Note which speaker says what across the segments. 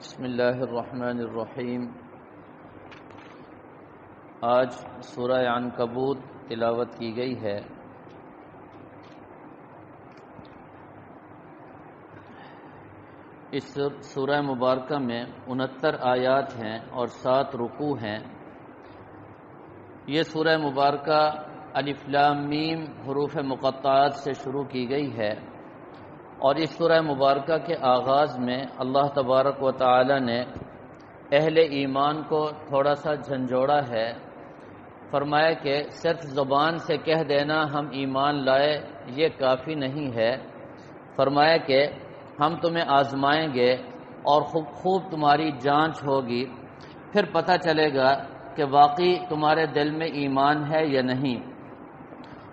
Speaker 1: بسم اللہ الرحمن الرحیم۔ آج سورہ عنکبوت تلاوت کی گئی ہے۔ اس سورہ مبارکہ میں 69 آیات ہیں اور 7 رکوع ہیں۔ یہ سورہ مبارکہ الف لام میم حروف مقطعات سے شروع کی گئی ہے، اور اس سورہ مبارکہ کے آغاز میں اللہ تبارک و تعالی نے اہل ایمان کو تھوڑا سا جھنجھوڑا ہے۔ فرمایا کہ صرف زبان سے کہہ دینا ہم ایمان لائے یہ کافی نہیں ہے۔ فرمایا کہ ہم تمہیں آزمائیں گے اور خوب تمہاری جانچ ہوگی، پھر پتہ چلے گا کہ واقعی تمہارے دل میں ایمان ہے یا نہیں۔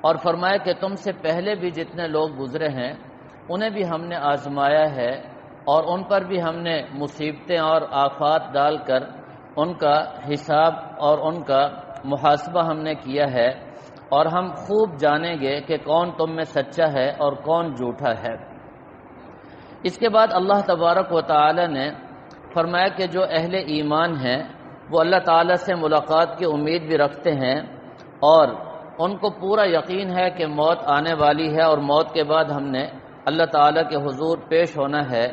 Speaker 1: اور فرمایا کہ تم سے پہلے بھی جتنے لوگ گزرے ہیں انہیں بھی ہم نے آزمایا ہے، اور ان پر بھی ہم نے مصیبتیں اور آفات ڈال کر ان کا حساب اور ان کا محاسبہ ہم نے کیا ہے، اور ہم خوب جانیں گے کہ کون تم میں سچا ہے اور کون جھوٹا ہے۔ اس کے بعد اللہ تبارک و تعالی نے فرمایا کہ جو اہل ایمان ہیں وہ اللہ تعالی سے ملاقات کی امید بھی رکھتے ہیں، اور ان کو پورا یقین ہے کہ موت آنے والی ہے، اور موت کے بعد ہم نے اللہ تعالیٰ کے حضور پیش ہونا ہے۔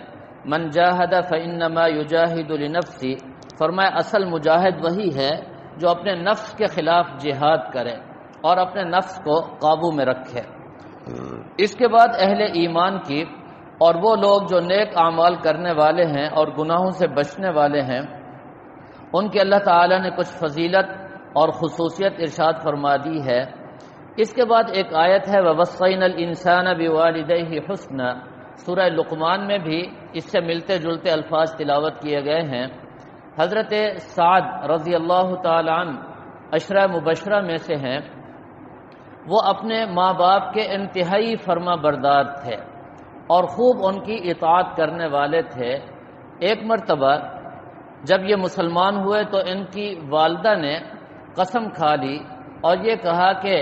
Speaker 1: من جاہد فإنما یجاہد لنفسہ، فرمایا اصل مجاہد وہی ہے جو اپنے نفس کے خلاف جہاد کرے اور اپنے نفس کو قابو میں رکھے۔ اس کے بعد اہل ایمان کی اور وہ لوگ جو نیک اعمال کرنے والے ہیں اور گناہوں سے بچنے والے ہیں، ان کی اللہ تعالیٰ نے کچھ فضیلت اور خصوصیت ارشاد فرما دی ہے۔ اس کے بعد ایک آیت ہے وَوَصَّيْنَا الْإِنسَانَ بِوَالِدَيْهِ حُسْنًا، سورہ لقمان میں بھی اس سے ملتے جلتے الفاظ تلاوت کیے گئے ہیں۔ حضرت سعد رضی اللہ تعالی عنہ عشرہ مبشرہ میں سے ہیں۔ وہ اپنے ماں باپ کے انتہائی فرما بردار تھے اور خوب ان کی اطاعت کرنے والے تھے۔ ایک مرتبہ جب یہ مسلمان ہوئے تو ان کی والدہ نے قسم کھا لی اور یہ کہا کہ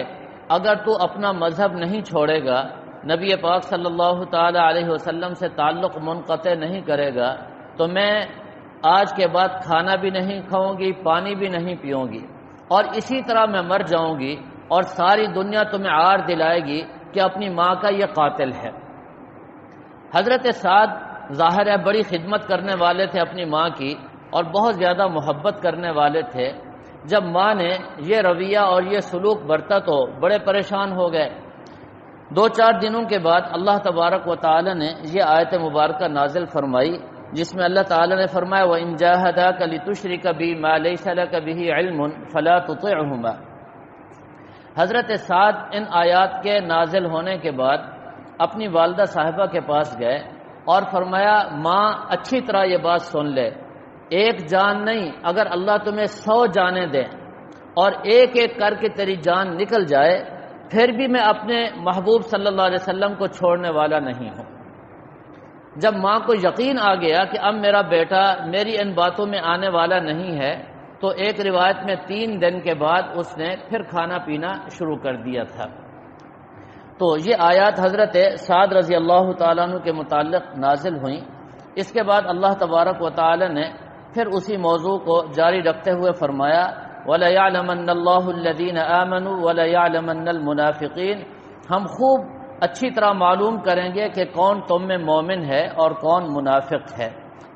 Speaker 1: اگر تو اپنا مذہب نہیں چھوڑے گا، نبی پاک صلی اللہ تعالی علیہ وسلم سے تعلق منقطع نہیں کرے گا، تو میں آج کے بعد کھانا بھی نہیں کھاؤں گی، پانی بھی نہیں پیوں گی، اور اسی طرح میں مر جاؤں گی، اور ساری دنیا تمہیں عار دلائے گی کہ اپنی ماں کا یہ قاتل ہے۔ حضرت سعد ظاہر ہے بڑی خدمت کرنے والے تھے اپنی ماں کی، اور بہت زیادہ محبت کرنے والے تھے۔ جب ماں نے یہ رویہ اور یہ سلوک برتا تو بڑے پریشان ہو گئے۔ 2-4 دنوں کے بعد اللہ تبارک و تعالی نے یہ آیت مبارکہ نازل فرمائی، جس میں اللہ تعالی نے فرمایا وَإِن جَاهَدَاكَ لِتُشْرِكَ بِي مَا لَيْسَ لَكَ بِهِ عِلْمٌ فَلَا تُطِعْهُمَا۔ حضرت سعد ان آیات کے نازل ہونے کے بعد اپنی والدہ صاحبہ کے پاس گئے اور فرمایا ماں اچھی طرح یہ بات سن لے، ایک جان نہیں، اگر اللہ تمہیں 100 جانیں دے اور ایک ایک کر کے تیری جان نکل جائے، پھر بھی میں اپنے محبوب صلی اللہ علیہ وسلم کو چھوڑنے والا نہیں ہوں۔ جب ماں کو یقین آ گیا کہ اب میرا بیٹا میری ان باتوں میں آنے والا نہیں ہے، تو ایک روایت میں 3 دن کے بعد اس نے پھر کھانا پینا شروع کر دیا تھا۔ تو یہ آیات حضرت سعد رضی اللہ تعالیٰ عنہ کے متعلق نازل ہوئیں۔ اس کے بعد اللہ تبارک و تعالی نے پھر اسی موضوع کو جاری رکھتے ہوئے فرمایا وَلَيَعْلَمَنَّ اللَّهُ الَّذِينَ آمَنُوا وَلَيَعْلَمَنَّ الْمُنَافِقِينَ، ہم خوب اچھی طرح معلوم کریں گے کہ کون تم میں مومن ہے اور کون منافق ہے۔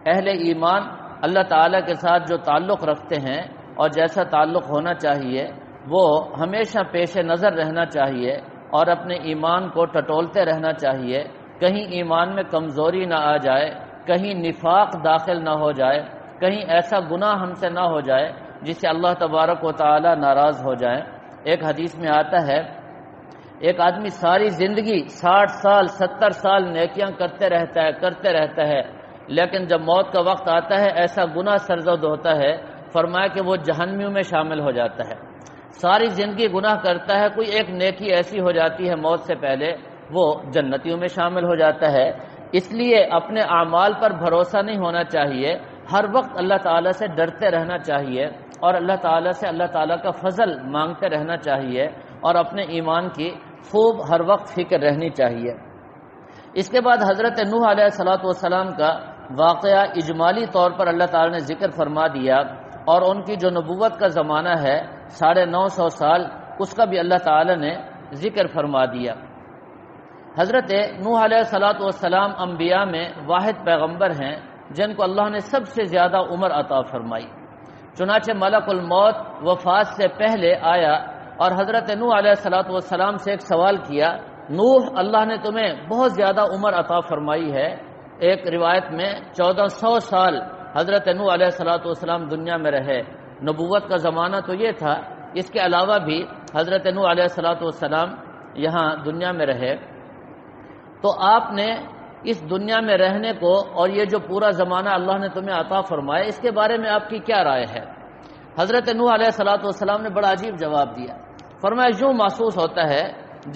Speaker 1: اہل ایمان اللہ تعالیٰ کے ساتھ جو تعلق رکھتے ہیں اور جیسا تعلق ہونا چاہیے وہ ہمیشہ پیش نظر رہنا چاہیے، اور اپنے ایمان کو ٹٹولتے رہنا چاہیے، کہیں ایمان میں کمزوری نہ آ جائے، کہیں نفاق داخل نہ ہو جائے، کہیں ایسا گناہ ہم سے نہ ہو جائے جس سے اللہ تبارک و تعالی ناراض ہو جائے۔ ایک حدیث میں آتا ہے ایک آدمی ساری زندگی 60 سال 70 سال نیکیاں کرتے رہتا ہے، لیکن جب موت کا وقت آتا ہے ایسا گناہ سرزد ہوتا ہے، فرمایا کہ وہ جہنمیوں میں شامل ہو جاتا ہے۔ ساری زندگی گناہ کرتا ہے، کوئی ایک نیکی ایسی ہو جاتی ہے موت سے پہلے وہ جنتیوں میں شامل ہو جاتا ہے۔ اس لیے اپنے اعمال پر بھروسہ نہیں ہونا چاہیے، ہر وقت اللہ تعالیٰ سے ڈرتے رہنا چاہیے، اور اللہ تعالیٰ سے اللہ تعالیٰ کا فضل مانگتے رہنا چاہیے، اور اپنے ایمان کی خوب ہر وقت فکر رہنی چاہیے۔ اس کے بعد حضرت نوح علیہ الصلوۃ والسلام کا واقعہ اجمالی طور پر اللہ تعالیٰ نے ذکر فرما دیا، اور ان کی جو نبوت کا زمانہ ہے 950 سال، اس کا بھی اللہ تعالیٰ نے ذکر فرما دیا۔ حضرت نوح علیہ السلام انبیاء میں واحد پیغمبر ہیں جن کو اللہ نے سب سے زیادہ عمر عطا فرمائی، چنانچہ ملک الموت وفات سے پہلے آیا اور حضرت نوح علیہ السلام سے ایک سوال کیا، نوح اللہ نے تمہیں بہت زیادہ عمر عطا فرمائی ہے۔ ایک روایت میں 1400 سال حضرت نوح علیہ السلام دنیا میں رہے، نبوت کا زمانہ تو یہ تھا، اس کے علاوہ بھی حضرت نوح علیہ السلام یہاں دنیا میں رہے، تو آپ نے اس دنیا میں رہنے کو اور یہ جو پورا زمانہ اللہ نے تمہیں عطا فرمایا، اس کے بارے میں آپ کی کیا رائے ہے؟ حضرت نوح علیہ السلام نے بڑا عجیب جواب دیا، فرمایا یوں محسوس ہوتا ہے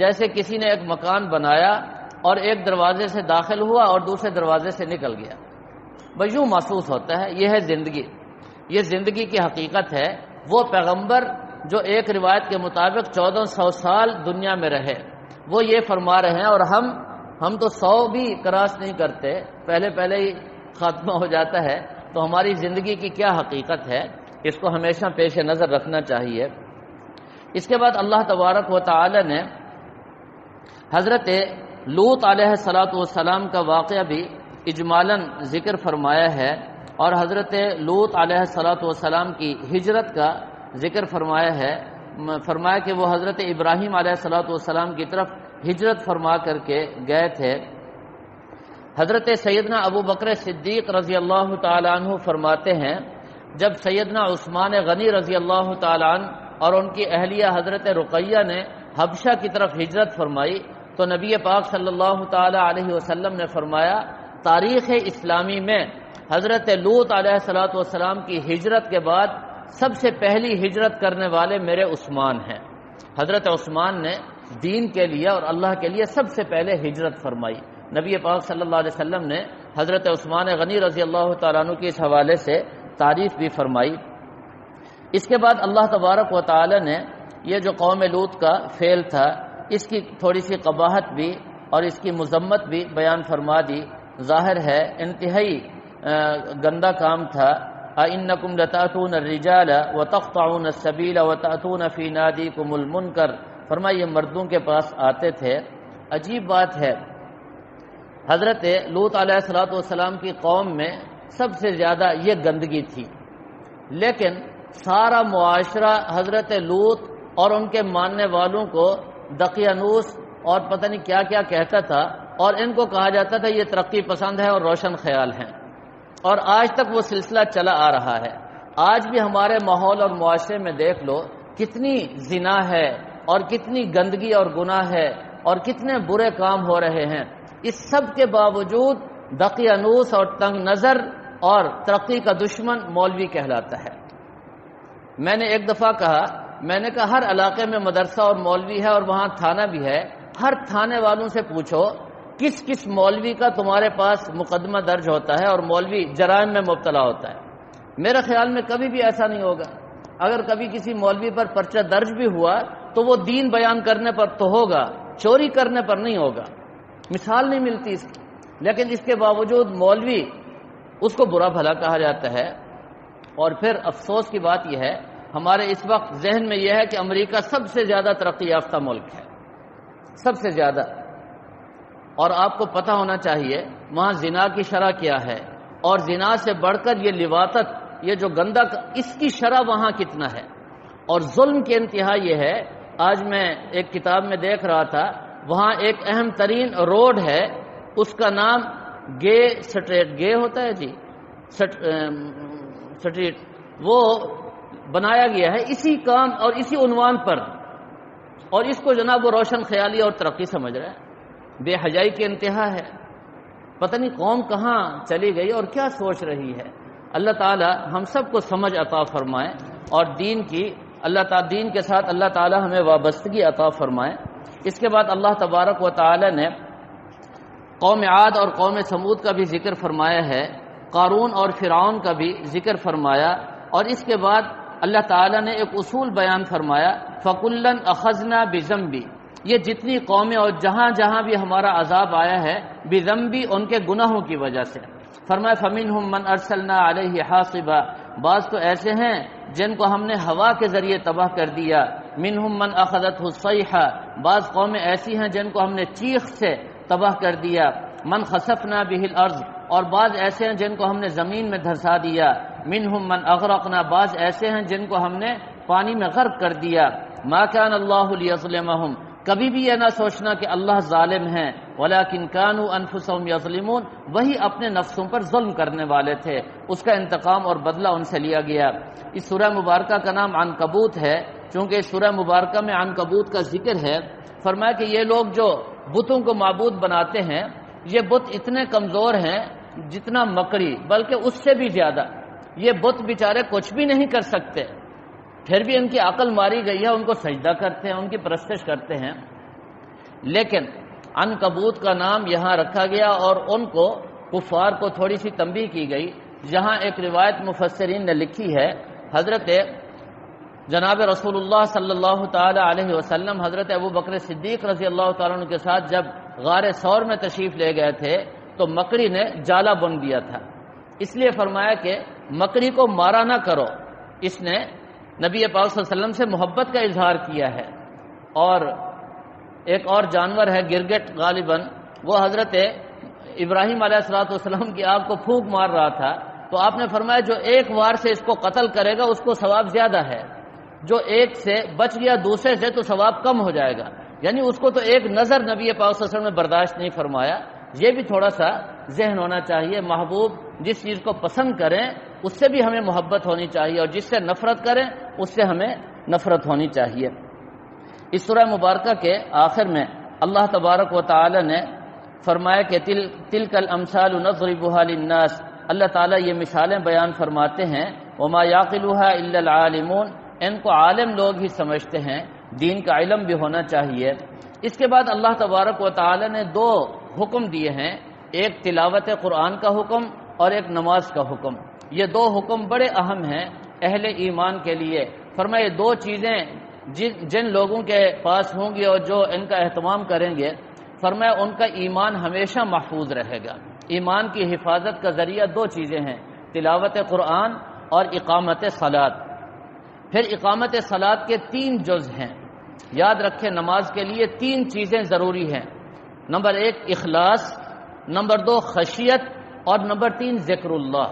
Speaker 1: جیسے کسی نے ایک مکان بنایا اور ایک دروازے سے داخل ہوا اور دوسرے دروازے سے نکل گیا، بس یوں محسوس ہوتا ہے۔ یہ ہے زندگی، یہ زندگی کی حقیقت ہے۔ وہ پیغمبر جو ایک روایت کے مطابق 1400 سال دنیا میں رہے، وہ یہ فرما رہے ہیں، اور ہم تو 100 بھی کراس نہیں کرتے، پہلے ہی خاتمہ ہو جاتا ہے، تو ہماری زندگی کی کیا حقیقت ہے، اس کو ہمیشہ پیش نظر رکھنا چاہیے۔ اس کے بعد اللہ تبارک و تعالی نے حضرت لوط علیہ السلام کا واقعہ بھی اجمالاً ذکر فرمایا ہے، اور حضرت لوط علیہ السلام کی ہجرت کا ذکر فرمایا ہے، فرمایا کہ وہ حضرت ابراہیم علیہ السلام کی طرف ہجرت فرما کر کے گئے تھے۔ حضرت سیدنا ابو بکر صدیق رضی اللہ تعالیٰ عنہ فرماتے ہیں، جب سیدنا عثمان غنی رضی اللہ تعالیٰ عنہ اور ان کی اہلیہ حضرت رقیہ نے حبشہ کی طرف ہجرت فرمائی، تو نبی پاک صلی اللہ تعالیٰ علیہ وسلم نے فرمایا، تاریخ اسلامی میں حضرت لوط علیہ السلام کی ہجرت کے بعد سب سے پہلی ہجرت کرنے والے میرے عثمان ہیں۔ حضرت عثمان نے دین کے لیے اور اللہ کے لیے سب سے پہلے ہجرت فرمائی۔ نبی پاک صلی اللہ علیہ وسلم نے حضرت عثمان غنی رضی اللہ تعالیٰ عنہ کی اس حوالے سے تعریف بھی فرمائی۔ اس کے بعد اللہ تبارک و تعالی نے یہ جو قوم لوط کا فعل تھا، اس کی تھوڑی سی قباحت بھی اور اس کی مذمت بھی بیان فرما دی۔ ظاہر ہے انتہائی گندا کام تھا۔ اَإِنَّكُمْ لَتَأْتُونَ الرِّجَالَ وَتَقْطَعُونَ السَّبِيلَ وَتَأْتُونَ فِي نَادِيكُمُ الْمُنكَرَ، فرمایا یہ مردوں کے پاس آتے تھے۔ عجیب بات ہے، حضرت لوط علیہ السلام کی قوم میں سب سے زیادہ یہ گندگی تھی، لیکن سارا معاشرہ حضرت لوط اور ان کے ماننے والوں کو دقیانوس اور پتہ نہیں کیا کیا کہتا تھا، اور ان کو کہا جاتا تھا یہ ترقی پسند ہے اور روشن خیال ہیں، اور آج تک وہ سلسلہ چلا آ رہا ہے۔ آج بھی ہمارے ماحول اور معاشرے میں دیکھ لو کتنی زنا ہے اور کتنی گندگی اور گناہ ہے اور کتنے برے کام ہو رہے ہیں، اس سب کے باوجود دقیانوس اور تنگ نظر اور ترقی کا دشمن مولوی کہلاتا ہے۔ میں نے ایک دفعہ کہا، میں نے کہا ہر علاقے میں مدرسہ اور مولوی ہے اور وہاں تھانہ بھی ہے، ہر تھانے والوں سے پوچھو کس کس مولوی کا تمہارے پاس مقدمہ درج ہوتا ہے اور مولوی جرائم میں مبتلا ہوتا ہے۔ میرے خیال میں کبھی بھی ایسا نہیں ہوگا۔ اگر کبھی کسی مولوی پر پرچہ درج بھی ہوا تو وہ دین بیان کرنے پر تو ہوگا، چوری کرنے پر نہیں ہوگا، مثال نہیں ملتی اس کی۔ لیکن اس کے باوجود مولوی اس کو برا بھلا کہا جاتا ہے۔ اور پھر افسوس کی بات یہ ہے، ہمارے اس وقت ذہن میں یہ ہے کہ امریکہ سب سے زیادہ ترقی یافتہ ملک ہے، سب سے زیادہ، اور آپ کو پتہ ہونا چاہیے وہاں زنا کی شرح کیا ہے، اور زنا سے بڑھ کر یہ لواطت، یہ جو گندا، اس کی شرح وہاں کتنا ہے، اور ظلم کی انتہا یہ ہے۔ آج میں ایک کتاب میں دیکھ رہا تھا، وہاں ایک اہم ترین روڈ ہے، اس کا نام گے سٹریٹ، گے ہوتا ہے جی سٹریٹ، وہ بنایا گیا ہے اسی کام اور اسی عنوان پر، اور اس کو جناب وہ روشن خیالی اور ترقی سمجھ رہا ہے۔ بے حیائی کی انتہا ہے، پتہ نہیں قوم کہاں چلی گئی اور کیا سوچ رہی ہے۔ اللہ تعالی ہم سب کو سمجھ عطا فرمائے، اور دین کے ساتھ اللہ تعالی ہمیں وابستگی عطا فرمائے۔ اس کے بعد اللہ تبارک و تعالی نے قوم عاد اور قوم ثمود کا بھی ذکر فرمایا ہے، قارون اور فرعون کا بھی ذکر فرمایا، اور اس کے بعد اللہ تعالی نے ایک اصول بیان فرمایا، فَكُلًّا أَخَذْنَا بِذَنبِهِ، یہ جتنی قومیں اور جہاں جہاں بھی ہمارا عذاب آیا ہے بذنبی، ان کے گناہوں کی وجہ سے۔ فرمایا فمنہم من ارسلنا علیہ حاصبا، بعض تو ایسے ہیں جن کو ہم نے ہوا کے ذریعے تباہ کر دیا، منہم من اخذتہ الصیحہ، بعض قومیں ایسی ہیں جن کو ہم نے چیخ سے تباہ کر دیا، من خسفنا بہ الارض، اور بعض ایسے ہیں جن کو ہم نے زمین میں دھسا دیا، منہم من اغرقنا، بعض ایسے ہیں جن کو ہم نے پانی میں غرق کر دیا۔ ما کان اللہ لیظلمہم، کبھی بھی یہ نہ سوچنا کہ اللہ ظالم ہیں، ولیکن کانوا انفسہم یظلمون، وہی اپنے نفسوں پر ظلم کرنے والے تھے، اس کا انتقام اور بدلہ ان سے لیا گیا۔ اس سورہ مبارکہ کا نام عنکبوت ہے، چونکہ اس سورہ مبارکہ میں عنکبوت کا ذکر ہے۔ فرمایا کہ یہ لوگ جو بتوں کو معبود بناتے ہیں، یہ بت اتنے کمزور ہیں جتنا مکڑی، بلکہ اس سے بھی زیادہ۔ یہ بت بیچارے کچھ بھی نہیں کر سکتے، پھر بھی ان کی عقل ماری گئی ہے، ان کو سجدہ کرتے ہیں، ان کی پرستش کرتے ہیں۔ لیکن عنکبوت کا نام یہاں رکھا گیا اور ان کو کفار کو تھوڑی سی تنبیہ کی گئی۔ جہاں ایک روایت مفسرین نے لکھی ہے، حضرت جناب رسول اللہ صلی اللہ تعالی علیہ وسلم حضرت ابوبکر صدیق رضی اللہ تعالیٰ عنہ کے ساتھ جب غار ثور میں تشریف لے گئے تھے تو مکڑی نے جالا بن دیا تھا، اس لیے فرمایا کہ مکڑی کو مارا نہ کرو۔ اس نے نبی پاک صلی اللہ علیہ وسلم سے محبت کا اظہار کیا ہے۔ اور ایک اور جانور ہے گرگٹ، غالباً وہ حضرت ابراہیم علیہ السلام کی آگ کو پھونک مار رہا تھا، تو آپ نے فرمایا جو ایک وار سے اس کو قتل کرے گا اس کو ثواب زیادہ ہے، جو ایک سے بچ گیا دوسرے سے تو ثواب کم ہو جائے گا۔ یعنی اس کو تو ایک نظر نبی پاک صلی اللہ علیہ وسلم نے برداشت نہیں فرمایا۔ یہ بھی تھوڑا سا ذہن ہونا چاہیے، محبوب جس چیز کو پسند کریں اس سے بھی ہمیں محبت ہونی چاہیے، اور جس سے نفرت کریں اس سے ہمیں نفرت ہونی چاہیے۔ اس سورہ مبارکہ کے آخر میں اللہ تبارک و تعالی نے فرمایا کہ تلک الامثال نضربها للناس، اللہ تعالیٰ یہ مثالیں بیان فرماتے ہیں، وما یعقلها الا العالمون، ان کو عالم لوگ ہی سمجھتے ہیں، دین کا علم بھی ہونا چاہیے۔ اس کے بعد اللہ تبارک و تعالی نے دو حکم دیے ہیں، ایک تلاوت قرآن کا حکم اور ایک نماز کا حکم۔ یہ دو حکم بڑے اہم ہیں اہل ایمان کے لیے۔ فرمائے دو چیزیں جن لوگوں کے پاس ہوں گی اور جو ان کا اہتمام کریں گے، فرمایا ان کا ایمان ہمیشہ محفوظ رہے گا۔ ایمان کی حفاظت کا ذریعہ دو چیزیں ہیں، تلاوت قرآن اور اقامت صلاۃ۔ پھر اقامت صلاۃ کے 3 جز ہیں، یاد رکھیں نماز کے لیے 3 چیزیں ضروری ہیں، نمبر 1 اخلاص، نمبر 2 خشیت، اور نمبر 3 ذکر اللہ۔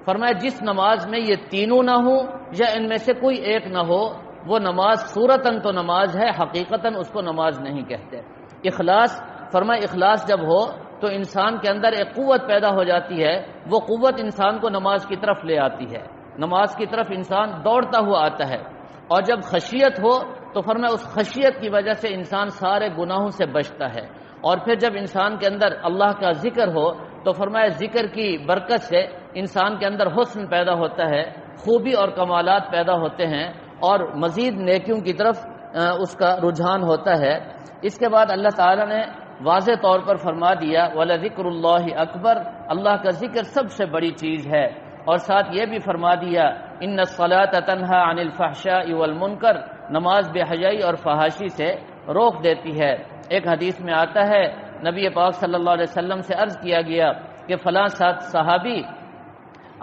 Speaker 1: فرمایا جس نماز میں یہ تینوں نہ ہوں یا ان میں سے کوئی ایک نہ ہو، وہ نماز صورتاً تو نماز ہے، حقیقتاً اس کو نماز نہیں کہتے۔ اخلاص، فرمایا اخلاص جب ہو تو انسان کے اندر ایک قوت پیدا ہو جاتی ہے، وہ قوت انسان کو نماز کی طرف لے آتی ہے، نماز کی طرف انسان دوڑتا ہوا آتا ہے۔ اور جب خشیت ہو تو فرمایا اس خشیت کی وجہ سے انسان سارے گناہوں سے بچتا ہے۔ اور پھر جب انسان کے اندر اللہ کا ذکر ہو تو فرمایا ذکر کی برکت سے انسان کے اندر حسن پیدا ہوتا ہے، خوبی اور کمالات پیدا ہوتے ہیں، اور مزید نیکیوں کی طرف اس کا رجحان ہوتا ہے۔ اس کے بعد اللہ تعالیٰ نے واضح طور پر فرما دیا وَلَذِكْرُ اللَّهِ أَكْبَرُ، اللہ کا ذکر سب سے بڑی چیز ہے، اور ساتھ یہ بھی فرما دیا إِنَّ الصَّلَاةَ تَنْهَى عَنِ الْفَحْشَاءِ وَالْمُنكَرِ، نماز بے حیائی اور فحاشی سے روک دیتی ہے۔ ایک حدیث میں آتا ہے نبی پاک صلی اللہ علیہ وسلم سے عرض کیا گیا کہ فلاں صحابی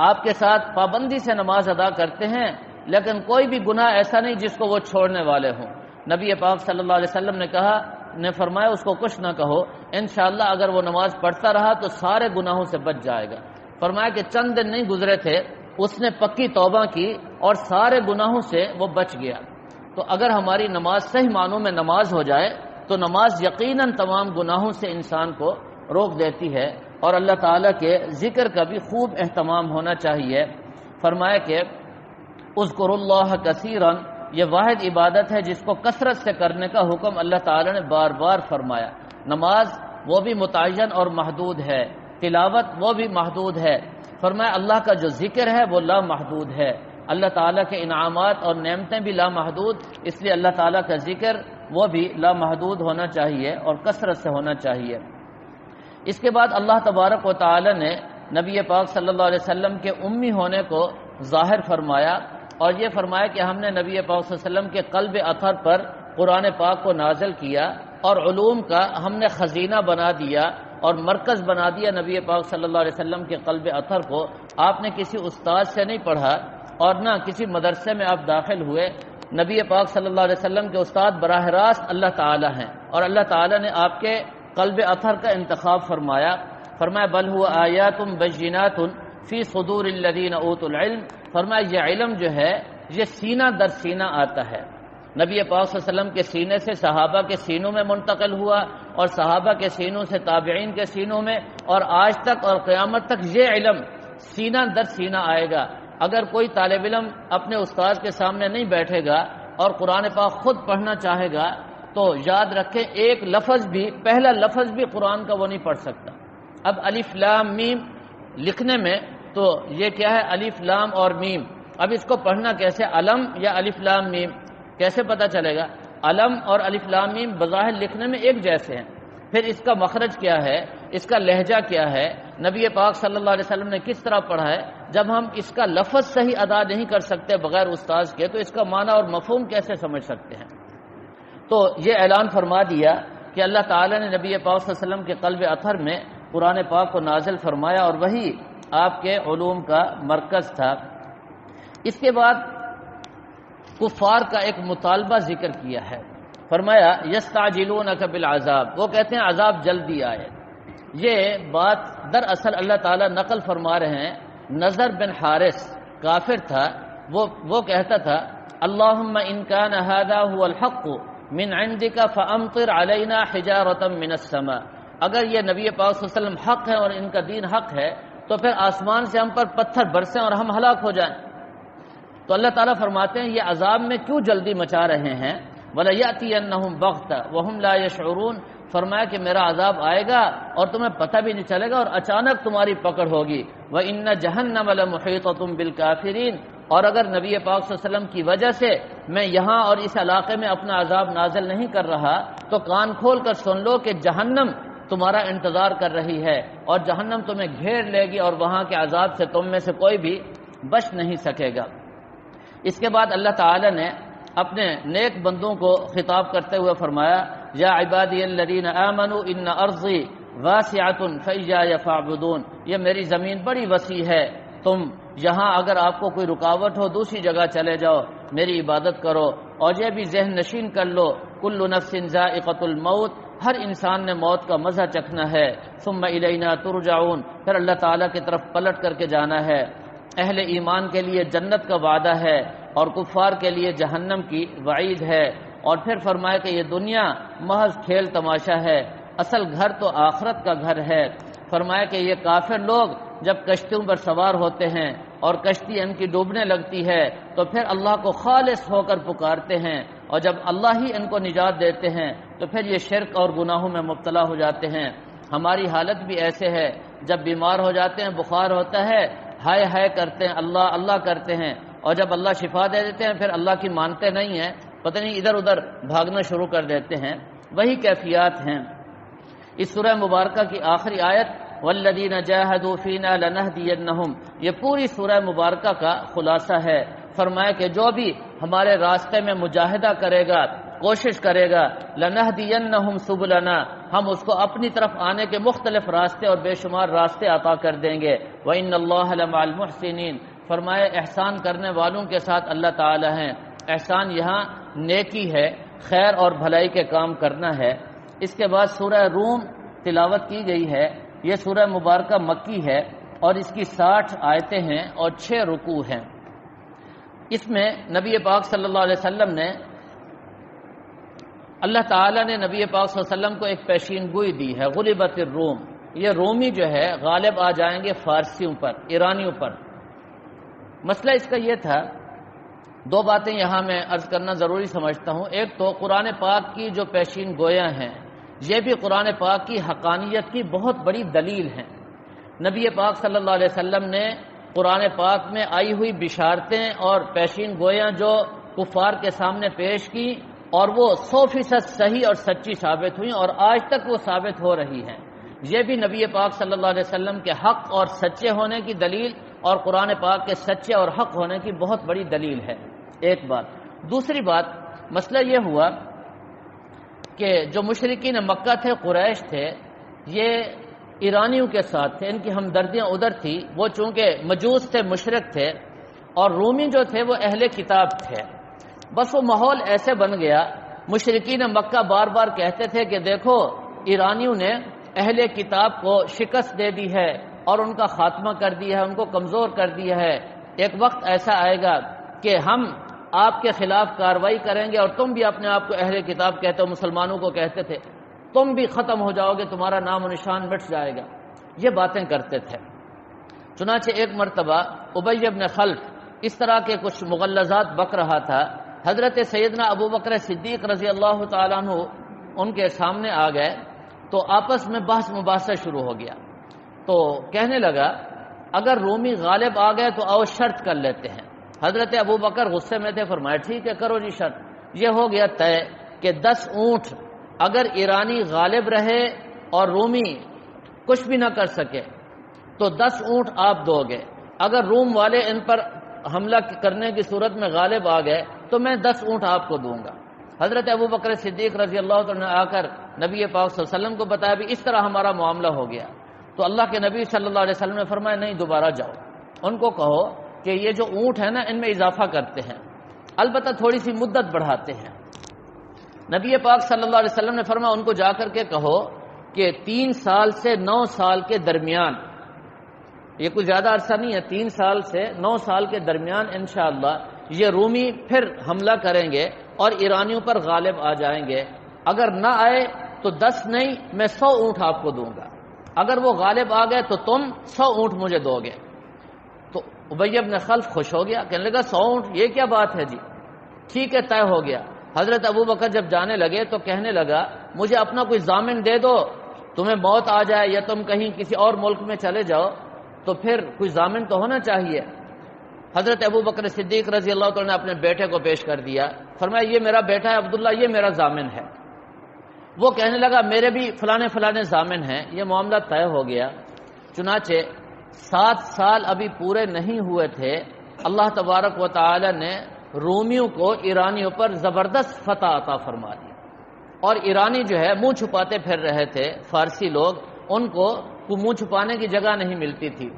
Speaker 1: آپ کے ساتھ پابندی سے نماز ادا کرتے ہیں لیکن کوئی بھی گناہ ایسا نہیں جس کو وہ چھوڑنے والے ہوں۔ نبی پاک صلی اللہ علیہ وسلم نے فرمایا اس کو کچھ نہ کہو، انشاءاللہ اگر وہ نماز پڑھتا رہا تو سارے گناہوں سے بچ جائے گا۔ فرمایا کہ چند دن نہیں گزرے تھے اس نے پکی توبہ کی اور سارے گناہوں سے وہ بچ گیا۔ تو اگر ہماری نماز صحیح معنوں میں نماز ہو جائے تو نماز یقیناً تمام گناہوں سے انسان کو روک دیتی ہے، اور اللہ تعالیٰ کے ذکر کا بھی خوب اہتمام ہونا چاہیے۔ فرمایا کہ اذکروا اللہ کثیرا، یہ واحد عبادت ہے جس کو کثرت سے کرنے کا حکم اللہ تعالیٰ نے بار بار فرمایا۔ نماز وہ بھی متعین اور محدود ہے، تلاوت وہ بھی محدود ہے۔ فرمایا اللہ کا جو ذکر ہے وہ لامحدود ہے، اللہ تعالیٰ کے انعامات اور نعمتیں بھی لامحدود، اس لیے اللہ تعالیٰ کا ذکر وہ بھی لامحدود ہونا چاہیے اور کثرت سے ہونا چاہیے۔ اس کے بعد اللہ تبارک و تعالی نے نبی پاک صلی اللہ علیہ وسلم کے امی ہونے کو ظاہر فرمایا، اور یہ فرمایا کہ ہم نے نبی پاک صلی اللہ علیہ وسلم کے قلب اطہر پر قرآن پاک کو نازل کیا اور علوم کا ہم نے خزینہ بنا دیا، اور مرکز بنا دیا نبی پاک صلی اللہ علیہ وسلم کے قلب اطہر کو. آپ نے کسی استاد سے نہیں پڑھا اور نہ کسی مدرسے میں آپ داخل ہوئے. نبی پاک صلی اللہ علیہ وسلم کے استاد براہ راست اللہ تعالی ہیں، اور اللہ تعالی نے آپ کے قلب اطہر کا انتخاب فرمایا. فرمایا بل هو آیات بینات فی صدور الذین اوتوا العلم. فرمایا یہ علم جو ہے یہ سینہ در سینہ آتا ہے. نبی پاک صلی اللہ علیہ وسلم کے سینے سے صحابہ کے سینوں میں منتقل ہوا، اور صحابہ کے سینوں سے تابعین کے سینوں میں، اور آج تک اور قیامت تک یہ علم سینہ در سینہ آئے گا. اگر کوئی طالب علم اپنے استاد کے سامنے نہیں بیٹھے گا اور قرآن پاک خود پڑھنا چاہے گا تو یاد رکھیں ایک لفظ بھی، پہلا لفظ بھی قرآن کا وہ نہیں پڑھ سکتا. اب الف لام میم لکھنے میں تو یہ کیا ہے، الف لام اور میم. اب اس کو پڑھنا کیسے، علم یا الف لام میم، کیسے پتہ چلے گا؟ علم اور الف لام میم بظاہر لکھنے میں ایک جیسے ہیں، پھر اس کا مخرج کیا ہے، اس کا لہجہ کیا ہے، نبی پاک صلی اللہ علیہ وسلم نے کس طرح پڑھا ہے. جب ہم اس کا لفظ صحیح ادا نہیں کر سکتے بغیر استاذ کے تو اس کا معنی اور مفہوم کیسے سمجھ سکتے ہیں؟ تو یہ اعلان فرما دیا کہ اللہ تعالی نے نبی پاک صلی اللہ علیہ وسلم کے قلب اطہر میں قرآن پاک کو نازل فرمایا، اور وہی آپ کے علوم کا مرکز تھا. اس کے بعد کفار کا ایک مطالبہ ذکر کیا ہے. فرمایا یستعجلونک بالعذاب، وہ کہتے ہیں عذاب جلدی آئے. یہ بات دراصل اللہ تعالیٰ نقل فرما رہے ہیں. نضر بن حارث کافر تھا، وہ کہتا تھا اللہم ان کان ھذا ھو الحق من عندک فامطر علینا حجارۃ من السماء. اگر یہ نبی پاک صلی اللہ علیہ وسلم حق ہے اور ان کا دین حق ہے تو پھر آسمان سے ہم پر پتھر برسیں اور ہم ہلاک ہو جائیں. تو اللہ تعالیٰ فرماتے ہیں یہ عذاب میں کیوں جلدی مچا رہے ہیں؟ وَلَيَأْتِيَنَّهُمْ بَغْتَةً وَهُمْ لَا يَشْعُرُونَ. فرمایا کہ میرا عذاب آئے گا اور تمہیں پتہ بھی نہیں چلے گا اور اچانک تمہاری پکڑ ہوگی. وَإِنَّ جَهَنَّمَ لَمُحِيطَةٌ بِالْكَافِرِينَ. اور اگر نبی پاک صلی اللہ علیہ وسلم کی وجہ سے میں یہاں اور اس علاقے میں اپنا عذاب نازل نہیں کر رہا تو کان کھول کر سن لو کہ جہنم تمہارا انتظار کر رہی ہے اور جہنم تمہیں گھیر لے گی اور وہاں کے عذاب سے تم میں سے کوئی بھی بچ نہیں سکے گا. اس کے بعد اللہ تعالی نے اپنے نیک بندوں کو خطاب کرتے ہوئے فرمایا یا عبادی الذین آمنوا ان ارضی واسعۃ فایایا فاعبدون. یہ میری زمین بڑی وسیع ہے، تم یہاں اگر آپ کو کوئی رکاوٹ ہو دوسری جگہ چلے جاؤ، میری عبادت کرو. اور یہ بھی ذہن نشین کر لو کل نفس ذائقۃ الموت، ہر انسان نے موت کا مزہ چکھنا ہے. ثم الینا ترجعون، پھر اللہ تعالیٰ کی طرف پلٹ کر کے جانا ہے. اہل ایمان کے لیے جنت کا وعدہ ہے اور کفار کے لیے جہنم کی وعید ہے. اور پھر فرمایا کہ یہ دنیا محض کھیل تماشا ہے، اصل گھر تو آخرت کا گھر ہے. فرمایا کہ یہ کافر لوگ جب کشتیوں پر سوار ہوتے ہیں اور کشتی ان کی ڈوبنے لگتی ہے تو پھر اللہ کو خالص ہو کر پکارتے ہیں، اور جب اللہ ہی ان کو نجات دیتے ہیں تو پھر یہ شرک اور گناہوں میں مبتلا ہو جاتے ہیں. ہماری حالت بھی ایسے ہے، جب بیمار ہو جاتے ہیں، بخار ہوتا ہے، ہائے ہائے کرتے ہیں، اللہ اللہ کرتے ہیں، اور جب اللہ شفا دے دیتے ہیں پھر اللہ کی مانتے نہیں ہیں، پتہ نہیں ادھر ادھر بھاگنا شروع کر دیتے ہیں. وہی کیفیات ہیں. اس سورہ مبارکہ کی آخری آیت والذین جاہدوا فینا لنہدینہم، یہ پوری سورہ مبارکہ کا خلاصہ ہے. فرمایا کہ جو بھی ہمارے راستے میں مجاہدہ کرے گا، کوشش کرے گا، لنہدینہم سبلنا، ہم اس کو اپنی طرف آنے کے مختلف راستے اور بے شمار راستے عطا کر دیں گے. وَإِنَّ اللَّهَ لَمَعَ الْمُحْسِنِينَ. فرمایا احسان کرنے والوں کے ساتھ اللہ تعالی ہیں. احسان یہاں نیکی ہے، خیر اور بھلائی کے کام کرنا ہے. اس کے بعد سورہ روم تلاوت کی گئی ہے. یہ سورہ مبارکہ مکی ہے اور اس کی 60 آیتیں ہیں اور 6 رکوع ہیں. اس میں نبی پاک صلی اللہ علیہ وسلم نے اللہ تعالیٰ نے نبی پاک صلی اللہ علیہ وسلم کو ایک پیشین گوئی دی ہے، غلبت الروم. یہ رومی جو ہے غالب آ جائیں گے فارسیوں پر، ایرانیوں پر. مسئلہ اس کا یہ تھا، 2 باتیں یہاں میں عرض کرنا ضروری سمجھتا ہوں. ایک تو قرآن پاک کی جو پیشین گویاں ہیں یہ بھی قرآن پاک کی حقانیت کی بہت بڑی دلیل ہیں. نبی پاک صلی اللہ علیہ وسلم نے قرآن پاک میں آئی ہوئی بشارتیں اور پیشین گویاں جو کفار کے سامنے پیش کی اور وہ 100% صحیح اور سچی ثابت ہوئی اور آج تک وہ ثابت ہو رہی ہیں. یہ بھی نبی پاک صلی اللہ علیہ وسلم کے حق اور سچے ہونے کی دلیل اور قرآن پاک کے سچے اور حق ہونے کی بہت بڑی دلیل ہے. ایک بات. دوسری بات، مسئلہ یہ ہوا کہ جو مشرکین مکہ تھے، قریش تھے، یہ ایرانیوں کے ساتھ تھے، ان کی ہمدردیاں ادھر تھی۔ وہ چونکہ مجوس تھے، مشرک تھے، اور رومی جو تھے وہ اہل کتاب تھے۔ بس وہ ماحول ایسے بن گیا، مشرکین مکہ بار بار کہتے تھے کہ دیکھو ایرانیوں نے اہل کتاب کو شکست دے دی ہے اور ان کا خاتمہ کر دیا ہے، ان کو کمزور کر دیا ہے۔ ایک وقت ایسا آئے گا کہ ہم آپ کے خلاف کارروائی کریں گے، اور تم بھی اپنے آپ کو اہل کتاب کہتے ہو، مسلمانوں کو کہتے تھے، تم بھی ختم ہو جاؤ گے، تمہارا نام و نشان مٹ جائے گا۔ یہ باتیں کرتے تھے۔ چنانچہ ایک مرتبہ ابی بن خلف اس طرح کے کچھ مغلظات بک رہا تھا، حضرت سیدنا ابو بکر صدیق رضی اللہ تعالیٰ عنہ ان کے سامنے آ گئے، تو آپس میں بحث مباحثہ شروع ہو گیا۔ تو کہنے لگا اگر رومی غالب آ گئے تو آؤ شرط کر لیتے ہیں۔ حضرت ابو بکر غصے میں تھے، فرمایا ٹھیک ہے کرو جی شرط۔ یہ ہو گیا طے کہ 10 اونٹ اگر ایرانی غالب رہے اور رومی کچھ بھی نہ کر سکے تو 10 اونٹ آپ دو گے، اگر روم والے ان پر حملہ کرنے کی صورت میں غالب آ گئے تو میں 10 اونٹ آپ کو دوں گا۔ حضرت ابو بکر صدیق رضی اللہ عنہ نے آ کر نبی پاک صلی اللہ علیہ وسلم کو بتایا بھی اس طرح ہمارا معاملہ ہو گیا۔ تو اللہ کے نبی صلی اللہ علیہ وسلم نے فرمایا نہیں، دوبارہ جاؤ، ان کو کہو کہ یہ جو اونٹ ہے نا ان میں اضافہ کرتے ہیں، البتہ تھوڑی سی مدت بڑھاتے ہیں۔ نبی پاک صلی اللہ علیہ وسلم نے فرمایا ان کو جا کر کے کہو کہ 3 سال سے 9 سال کے درمیان، یہ کوئی زیادہ عرصہ نہیں ہے، 3 سال سے 9 سال کے درمیان انشاءاللہ یہ رومی پھر حملہ کریں گے اور ایرانیوں پر غالب آ جائیں گے۔ اگر نہ آئے تو 10 نہیں، میں 100 اونٹ آپ کو دوں گا، اگر وہ غالب آ گئے تو تم 100 اونٹ مجھے دو گے۔ تو ابی بن خلف خوش ہو گیا، کہنے لگا 100 اونٹ یہ کیا بات ہے جی، ٹھیک ہے طے ہو گیا۔ حضرت ابو بکر جب جانے لگے تو کہنے لگا مجھے اپنا کوئی ضامن دے دو، تمہیں موت آ جائے یا تم کہیں کسی اور ملک میں چلے جاؤ تو پھر کوئی ضامن تو ہونا چاہیے۔ حضرت ابو بکر صدیق رضی اللہ عنہ نے اپنے بیٹے کو پیش کر دیا، فرمایا یہ میرا بیٹا ہے عبداللہ، یہ میرا ضامن ہے۔ وہ کہنے لگا میرے بھی فلانے فلانے ضامن ہیں۔ یہ معاملہ طے ہو گیا۔ چنانچہ 7 سال ابھی پورے نہیں ہوئے تھے، اللہ تبارک و تعالی نے رومیوں کو ایرانیوں پر زبردست فتح عطا فرما دی، اور ایرانی جو ہے منہ چھپاتے پھر رہے تھے، فارسی لوگ، ان کو منہ چھپانے کی جگہ نہیں ملتی تھی۔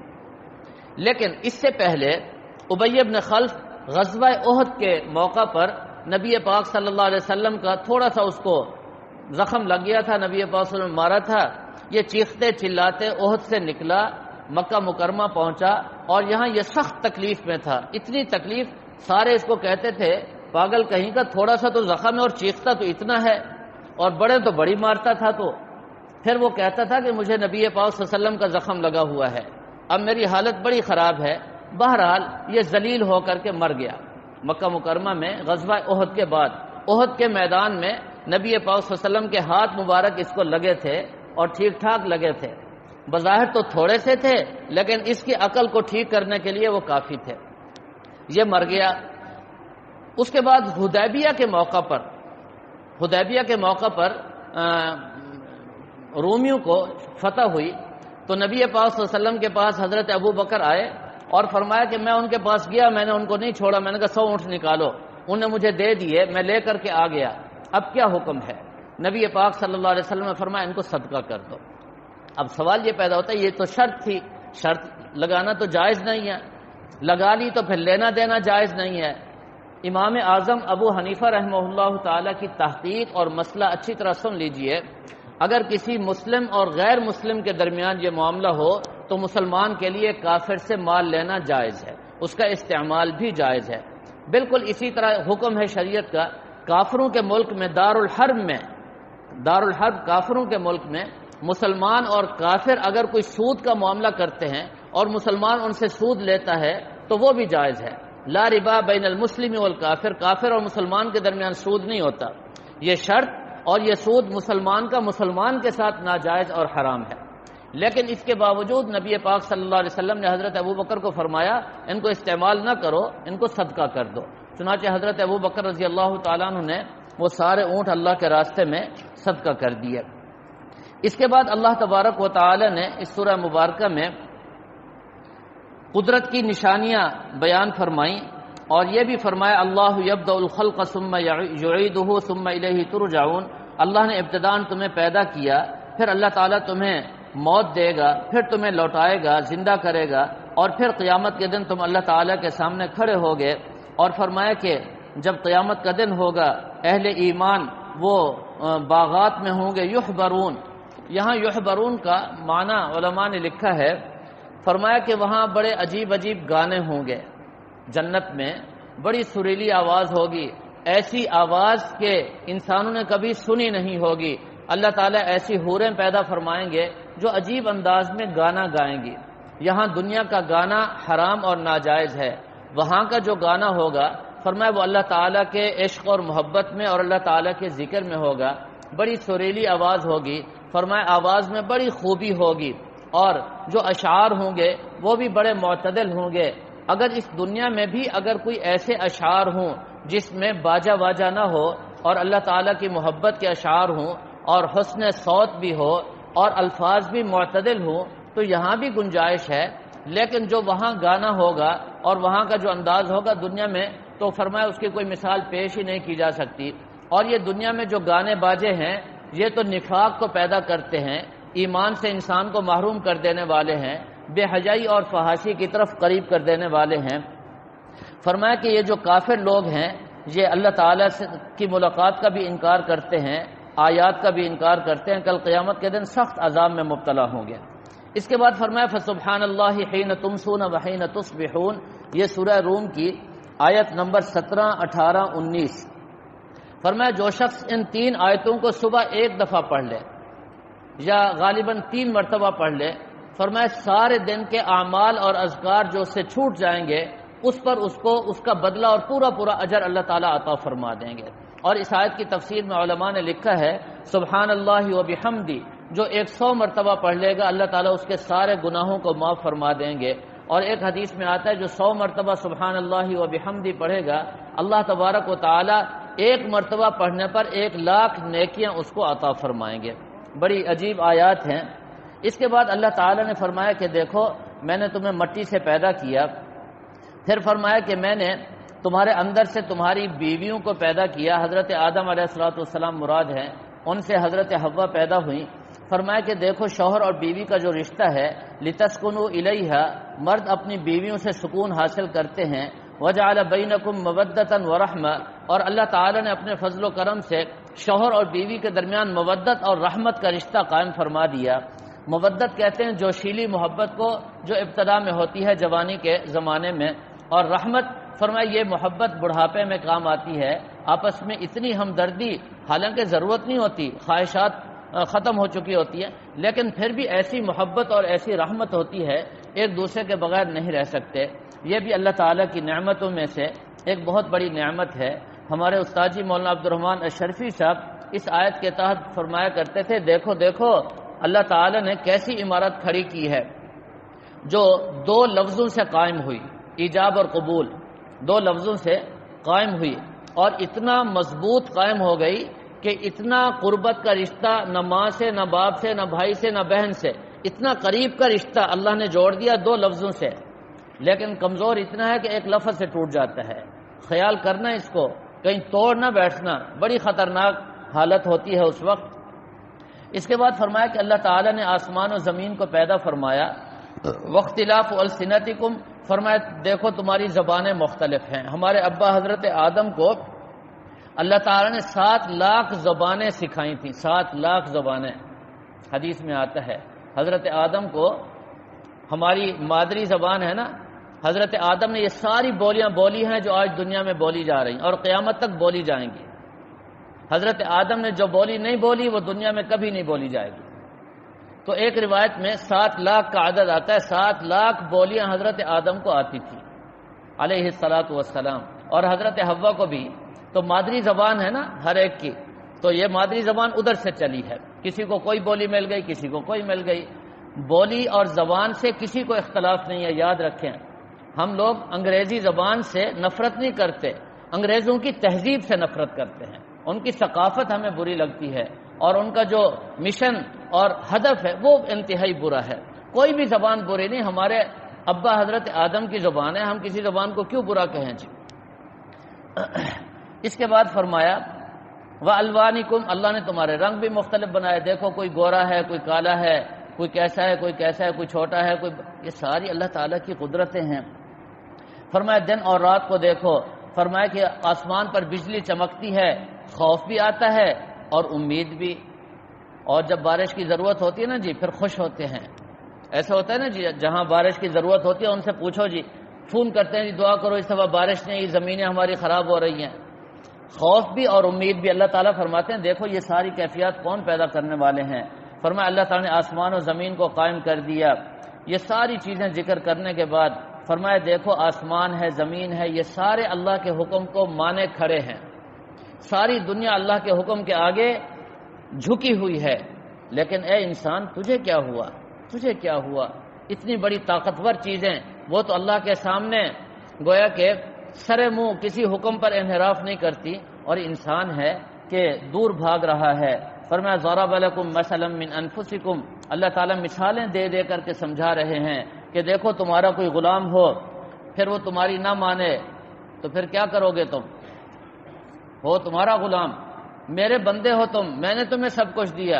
Speaker 1: لیکن اس سے پہلے ابی بن خلف غزوہ احد کے موقع پر نبی پاک صلی اللہ علیہ وسلم کا تھوڑا سا اس کو زخم لگ گیا تھا، نبی پاک صلی اللہ علیہ وسلم مارا تھا۔ یہ چیختے چلاتے احد سے نکلا، مکہ مکرمہ پہنچا، اور یہاں یہ سخت تکلیف میں تھا، اتنی تکلیف سارے اس کو کہتے تھے پاگل کہیں کا، تھوڑا سا تو زخم ہے اور چیختا تو اتنا ہے، اور بڑے تو بڑی مارتا تھا۔ تو پھر وہ کہتا تھا کہ مجھے نبی پاک صلی اللہ علیہ وسلم کا زخم لگا ہوا ہے، اب میری حالت بڑی خراب ہے۔ بہرحال یہ ذلیل ہو کر کے مر گیا مکہ مکرمہ میں غزوہ احد کے بعد۔ احد کے میدان میں نبی پاک صلی اللہ علیہ وسلم کے ہاتھ مبارک اس کو لگے تھے اور ٹھیک ٹھاک لگے تھے، بظاہر تو تھوڑے سے تھے لیکن اس کی عقل کو ٹھیک کرنے کے لیے وہ کافی تھے۔ یہ مر گیا۔ اس کے بعد حدیبیہ کے موقع پر رومیوں کو فتح ہوئی، تو نبی پاک صلی اللہ علیہ وسلم کے پاس حضرت ابو بکر آئے اور فرمایا کہ میں ان کے پاس گیا، میں نے ان کو نہیں چھوڑا، میں نے کہا 100 اونٹ نکالو، انہوں نے مجھے دے دیے، میں لے کر کے آ گیا، اب کیا حکم ہے؟ نبی پاک صلی اللہ علیہ وسلم نے فرمایا ان کو صدقہ کر دو۔ اب سوال یہ پیدا ہوتا ہے یہ تو شرط تھی، شرط لگانا تو جائز نہیں ہے، لگا لی تو پھر لینا دینا جائز نہیں ہے۔ امام اعظم ابو حنیفہ رحمہ اللہ تعالی کی تحقیق اور مسئلہ اچھی طرح سن لیجئے، اگر کسی مسلم اور غیر مسلم کے درمیان یہ معاملہ ہو تو مسلمان کے لیے کافر سے مال لینا جائز ہے، اس کا استعمال بھی جائز ہے۔ بالکل اسی طرح حکم ہے شریعت کا، کافروں کے ملک میں دارالحرب کافروں کے ملک میں مسلمان اور کافر اگر کوئی سود کا معاملہ کرتے ہیں اور مسلمان ان سے سود لیتا ہے تو وہ بھی جائز ہے۔ لا ربا بین المسلم والکافر، کافر اور مسلمان کے درمیان سود نہیں ہوتا، یہ شرط، اور یہ سود مسلمان کا مسلمان کے ساتھ ناجائز اور حرام ہے۔ لیکن اس کے باوجود نبی پاک صلی اللہ علیہ وسلم نے حضرت ابو بکر کو فرمایا ان کو استعمال نہ کرو، ان کو صدقہ کر دو۔ چنانچہ حضرت ابو بکر رضی اللہ تعالیٰ عنہ نے وہ سارے اونٹ اللہ کے راستے میں صدقہ کر دیے۔ اس کے بعد اللہ تبارک و تعالی نے اس سورہ مبارکہ میں قدرت کی نشانیاں بیان فرمائیں، اور یہ بھی فرمایا اللہ یبدأ الخلق ثم یعیدہ ثم الیہ ترجعون، اللہ نے ابتداءً تمہیں پیدا کیا، پھر اللہ تعالیٰ تمہیں موت دے گا، پھر تمہیں لوٹائے گا، زندہ کرے گا، اور پھر قیامت کے دن تم اللہ تعالیٰ کے سامنے کھڑے ہوگے۔ اور فرمایا کہ جب قیامت کا دن ہوگا اہل ایمان وہ باغات میں ہوں گے، یحبرون۔ یہاں یحبرون کا معنی علماء نے لکھا ہے، فرمایا کہ وہاں بڑے عجیب عجیب گانے ہوں گے، جنت میں بڑی سریلی آواز ہوگی، ایسی آواز کہ انسانوں نے کبھی سنی نہیں ہوگی۔ اللہ تعالیٰ ایسی حوریں پیدا فرمائیں گے جو عجیب انداز میں گانا گائیں گی۔ یہاں دنیا کا گانا حرام اور ناجائز ہے، وہاں کا جو گانا ہوگا فرمایا وہ اللہ تعالیٰ کے عشق اور محبت میں اور اللہ تعالیٰ کے ذکر میں ہوگا، بڑی سریلی آواز ہوگی، فرمایا آواز میں بڑی خوبی ہوگی، اور جو اشعار ہوں گے وہ بھی بڑے معتدل ہوں گے۔ اگر اس دنیا میں بھی اگر کوئی ایسے اشعار ہوں جس میں باجا واجا نہ ہو اور اللہ تعالیٰ کی محبت کے اشعار ہوں اور حسن صوت بھی ہو اور الفاظ بھی معتدل ہوں تو یہاں بھی گنجائش ہے، لیکن جو وہاں گانا ہوگا اور وہاں کا جو انداز ہوگا دنیا میں تو فرمایا اس کی کوئی مثال پیش ہی نہیں کی جا سکتی۔ اور یہ دنیا میں جو گانے باجے ہیں یہ تو نفاق کو پیدا کرتے ہیں، ایمان سے انسان کو محروم کر دینے والے ہیں، بے حیائی اور فحاشی کی طرف قریب کر دینے والے ہیں۔ فرمایا کہ یہ جو کافر لوگ ہیں یہ اللہ تعالیٰ کی ملاقات کا بھی انکار کرتے ہیں، آیات کا بھی انکار کرتے ہیں، کل قیامت کے دن سخت عذاب میں مبتلا ہوں گے۔ اس کے بعد فرمایا فسبحان اللہ حین تمسون وحین تصبحون، یہ سورہ روم کی آیت نمبر 17، 18، 19۔ فرمایا جو شخص ان 3 آیتوں کو صبح ایک دفعہ پڑھ لے یا غالباً 3 مرتبہ پڑھ لے، فرمایا سارے دن کے اعمال اور اذکار جو اس سے چھوٹ جائیں گے اس پر اس کو اس کا بدلہ اور پورا اجر اللہ تعالیٰ عطا فرما دیں گے۔ اور اس آیت کی تفسیر میں علماء نے لکھا ہے سبحان اللہ و بحمدی، جو 100 مرتبہ پڑھ لے گا اللہ تعالیٰ اس کے سارے گناہوں کو معاف فرما دیں گے۔ اور ایک حدیث میں آتا ہے جو 100 مرتبہ سبحان اللہ و بحمدی پڑھے گا اللہ تبارک و تعالیٰ 1 مرتبہ پڑھنے پر 1,00,000 نیکیاں اس کو عطا فرمائیں گے۔ بڑی عجیب آیات ہیں۔ اس کے بعد اللہ تعالیٰ نے فرمایا کہ دیکھو میں نے تمہیں مٹی سے پیدا کیا، پھر فرمایا کہ میں نے تمہارے اندر سے تمہاری بیویوں کو پیدا کیا، حضرت آدم علیہ السلام مراد ہیں، ان سے حضرت حوا پیدا ہوئیں۔ فرمایا کہ دیکھو شوہر اور بیوی کا جو رشتہ ہے لتسکنوا الیہا، مرد اپنی بیویوں سے سکون حاصل کرتے ہیں، وجعل بینکم مودۃ ورحمہ، اور اللہ تعالیٰ نے اپنے فضل و کرم سے شوہر اور بیوی کے درمیان مودت اور رحمت کا رشتہ قائم فرما دیا۔ مودت کہتے ہیں جوشیلی محبت کو جو ابتدا میں ہوتی ہے جوانی کے زمانے میں، اور رحمت فرمایا یہ محبت بڑھاپے میں کام آتی ہے، آپس میں اتنی ہمدردی، حالانکہ ضرورت نہیں ہوتی، خواہشات ختم ہو چکی ہوتی ہے، لیکن پھر بھی ایسی محبت اور ایسی رحمت ہوتی ہے ایک دوسرے کے بغیر نہیں رہ سکتے۔ یہ بھی اللہ تعالیٰ کی نعمتوں میں سے ایک بہت بڑی نعمت ہے۔ ہمارے استاد جی مولانا عبدالرحمن اشرفی صاحب اس آیت کے تحت فرمایا کرتے تھے دیکھو دیکھو اللہ تعالیٰ نے کیسی عمارت کھڑی کی ہے جو 2 لفظوں سے قائم ہوئی، ایجاب اور قبول، 2 لفظوں سے قائم ہوئی، اور اتنا مضبوط قائم ہو گئی کہ اتنا قربت کا رشتہ نہ ماں سے، نہ باپ سے، نہ بھائی سے، نہ بہن سے، اتنا قریب کا رشتہ اللہ نے جوڑ دیا 2 لفظوں سے، لیکن کمزور اتنا ہے کہ 1 لفظ سے ٹوٹ جاتا ہے۔ خیال کرنا اس کو، کہیں توڑ نہ بیٹھنا، بڑی خطرناک حالت ہوتی ہے اس وقت۔ اس کے بعد فرمایا کہ اللہ تعالیٰ نے آسمان و زمین کو پیدا فرمایا، واختلاف السنتکم، فرمایا دیکھو تمہاری زبانیں مختلف ہیں۔ ہمارے ابا حضرت آدم کو اللہ تعالیٰ نے 7 لاکھ زبانیں سکھائی تھیں، 7 لاکھ زبانیں، حدیث میں آتا ہے حضرت آدم کو ہماری مادری زبان ہے نا، حضرت آدم نے یہ ساری بولیاں بولی ہیں جو آج دنیا میں بولی جا رہی ہیں اور قیامت تک بولی جائیں گی۔ حضرت آدم نے جو بولی نہیں بولی وہ دنیا میں کبھی نہیں بولی جائے گی۔ تو ایک روایت میں 7 لاکھ کا عدد آتا ہے، 7 لاکھ بولیاں حضرت آدم کو آتی تھی علیہ الصلاۃ والسلام، اور حضرت حوا کو بھی۔ تو مادری زبان ہے نا ہر ایک کی، تو یہ مادری زبان ادھر سے چلی ہے، کسی کو کوئی بولی مل گئی، کسی کو کوئی مل گئی۔ بولی اور زبان سے کسی کو اختلاف نہیں ہے، یاد رکھیں۔ ہم لوگ انگریزی زبان سے نفرت نہیں کرتے، انگریزوں کی تہذیب سے نفرت کرتے ہیں، ان کی ثقافت ہمیں بری لگتی ہے، اور ان کا جو مشن اور ہدف ہے وہ انتہائی برا ہے۔ کوئی بھی زبان بری نہیں، ہمارے ابا حضرت آدم کی زبان ہے، ہم کسی زبان کو کیوں برا کہیں جی۔ اس کے بعد فرمایا وَأَلْوَانِكُمْ، اللہ نے تمہارے رنگ بھی مختلف بنائے، دیکھو کوئی گورا ہے، کوئی کالا ہے، کوئی کیسا ہے کوئی کیسا ہے، کوئی چھوٹا ہے کوئی، یہ ساری اللہ تعالیٰ کی قدرتیں ہیں۔ فرمایا دن اور رات کو دیکھو، فرمایا کہ آسمان پر بجلی چمکتی ہے، خوف بھی آتا ہے اور امید بھی، اور جب بارش کی ضرورت ہوتی ہے نا جی پھر خوش ہوتے ہیں۔ ایسا ہوتا ہے نا جی، جہاں بارش کی ضرورت ہوتی ہے ان سے پوچھو جی، فون کرتے ہیں جی دعا کرو اس دفعہ بارش نہیں، زمینیں ہماری خراب ہو رہی ہیں۔ خوف بھی اور امید بھی، اللہ تعالیٰ فرماتے ہیں دیکھو یہ ساری کیفیات کون پیدا کرنے والے ہیں۔ فرمایا اللہ تعالیٰ نے آسمان و زمین کو قائم کر دیا۔ یہ ساری چیزیں ذکر کرنے کے بعد فرمایا دیکھو آسمان ہے، زمین ہے، یہ سارے اللہ کے حکم کو مانے کھڑے ہیں، ساری دنیا اللہ کے حکم کے آگے جھکی ہوئی ہے، لیکن اے انسان تجھے کیا ہوا، تجھے کیا ہوا؟ اتنی بڑی طاقتور چیزیں وہ تو اللہ کے سامنے گویا کہ سر منہ کسی حکم پر انحراف نہیں کرتی، اور انسان ہے کہ دور بھاگ رہا ہے۔ فرمایا ضرب لکم مثلا من انفسکم، اللہ تعالیٰ مثالیں دے دے کر کے سمجھا رہے ہیں کہ دیکھو تمہارا کوئی غلام ہو، پھر وہ تمہاری نہ مانے تو پھر کیا کرو گے؟ تم ہو تمہارا غلام، میرے بندے ہو تم، میں نے تمہیں سب کچھ دیا،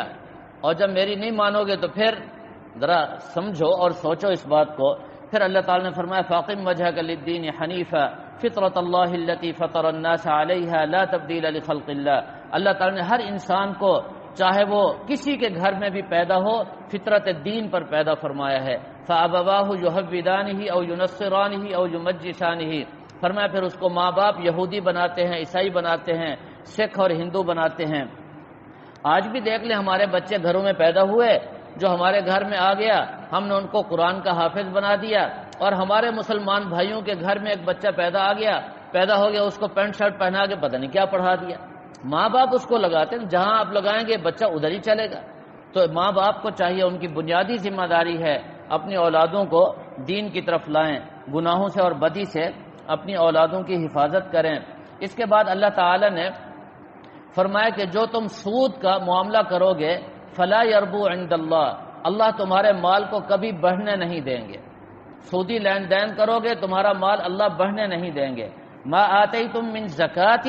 Speaker 1: اور جب میری نہیں مانو گے تو پھر ذرا سمجھو اور سوچو اس بات کو۔ پھر اللہ تعالیٰ نے فرمایا فاقم وجہک للدین حنیفا فطرۃ اللہ التی فطر الناس علیہا لا تبدیل لخلق اللہ، اللہ تعالیٰ نے ہر انسان کو چاہے وہ کسی کے گھر میں بھی پیدا ہو فطرت دین پر پیدا فرمایا ہے۔ فابواہ یحودانہ او ینصرانہ او یمجسانہ، فرمایا پھر اس کو ماں باپ یہودی بناتے ہیں، عیسائی بناتے ہیں، سکھ اور ہندو بناتے ہیں۔ آج بھی دیکھ لیں ہمارے بچے گھروں میں پیدا ہوئے، جو ہمارے گھر میں آ گیا ہم نے ان کو قرآن کا حافظ بنا دیا، اور ہمارے مسلمان بھائیوں کے گھر میں ایک بچہ پیدا آ گیا، پیدا ہو گیا، اس کو پینٹ شرٹ پہنا کے پتہ نہیں کیا پڑھا دیا۔ ماں باپ اس کو لگاتے ہیں، جہاں آپ لگائیں گے بچہ ادھر ہی چلے گا۔ تو ماں باپ کو چاہیے، ان کی بنیادی ذمہ داری ہے اپنی اولادوں کو دین کی طرف لائیں، گناہوں سے اور بدی سے اپنی اولادوں کی حفاظت کریں۔ اس کے بعد اللہ تعالی نے فرمایا کہ جو تم سود کا معاملہ کرو گے فلا یربو عند اللہ، اللہ تمہارے مال کو کبھی بڑھنے نہیں دیں گے۔ سودی لین دین کرو گے تمہارا مال اللہ بڑھنے نہیں دیں گے۔ ما آتیتم من زکاۃ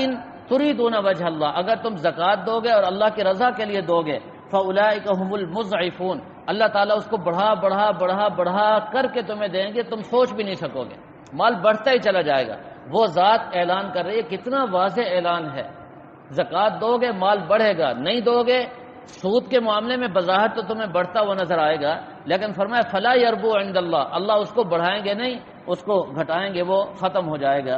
Speaker 1: تریدون وجہ اللہ، اگر تم زکوٰۃ دو گے اور اللہ کی رضا کے لیے دو گے فاولئک هم المضعفون، اللہ تعالیٰ اس کو بڑھا بڑھا بڑھا بڑھا کر کے تمہیں دیں گے، تم سوچ بھی نہیں سکو گے، مال بڑھتا ہی چلا جائے گا۔ وہ ذات اعلان کر رہی ہے، کتنا واضح اعلان ہے، زکوٰۃ دو گے مال بڑھے گا، نہیں دو گے سود کے معاملے میں بظاہر تو تمہیں بڑھتا ہوا نظر آئے گا، لیکن فرمایا فلا یربو عند اللہ، اللہ اس کو بڑھائیں گے نہیں، اس کو گھٹائیں گے، وہ ختم ہو جائے گا۔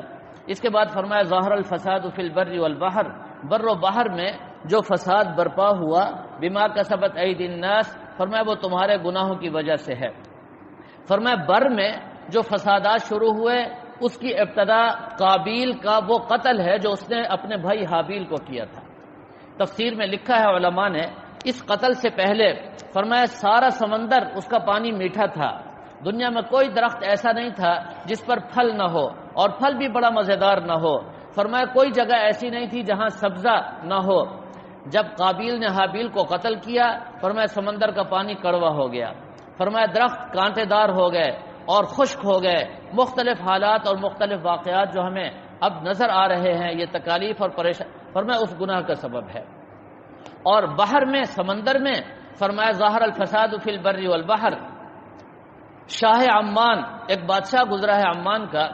Speaker 1: اس کے بعد فرمایا ظاہر الفساد فی البر والبحر، بر و بحر میں جو فساد برپا ہوا بما کسبت ایدی الناس، فرمایا وہ تمہارے گناہوں کی وجہ سے ہے۔ فرمایا بر میں جو فسادات شروع ہوئے اس کی ابتدا قابیل کا وہ قتل ہے جو اس نے اپنے بھائی حابیل کو کیا تھا۔ تفسیر میں لکھا ہے علماء نے، اس قتل سے پہلے فرمایا سارا سمندر اس کا پانی میٹھا تھا، دنیا میں کوئی درخت ایسا نہیں تھا جس پر پھل نہ ہو، اور پھل بھی بڑا مزیدار نہ ہو۔ فرمایا کوئی جگہ ایسی نہیں تھی جہاں سبزہ نہ ہو۔ جب قابیل نے حابیل کو قتل کیا فرمایا سمندر کا پانی کڑوا ہو گیا، فرمایا درخت کانٹے دار ہو گئے اور خشک ہو گئے، مختلف حالات اور مختلف واقعات جو ہمیں اب نظر آ رہے ہیں، یہ تکالیف اور پریشان فرمایا اس گناہ کا سبب ہے۔ اور بحر میں، سمندر میں فرمایا ظاہر الفساد فی البر والبحر، شاہ عمان ایک بادشاہ گزرا ہے عمان کا،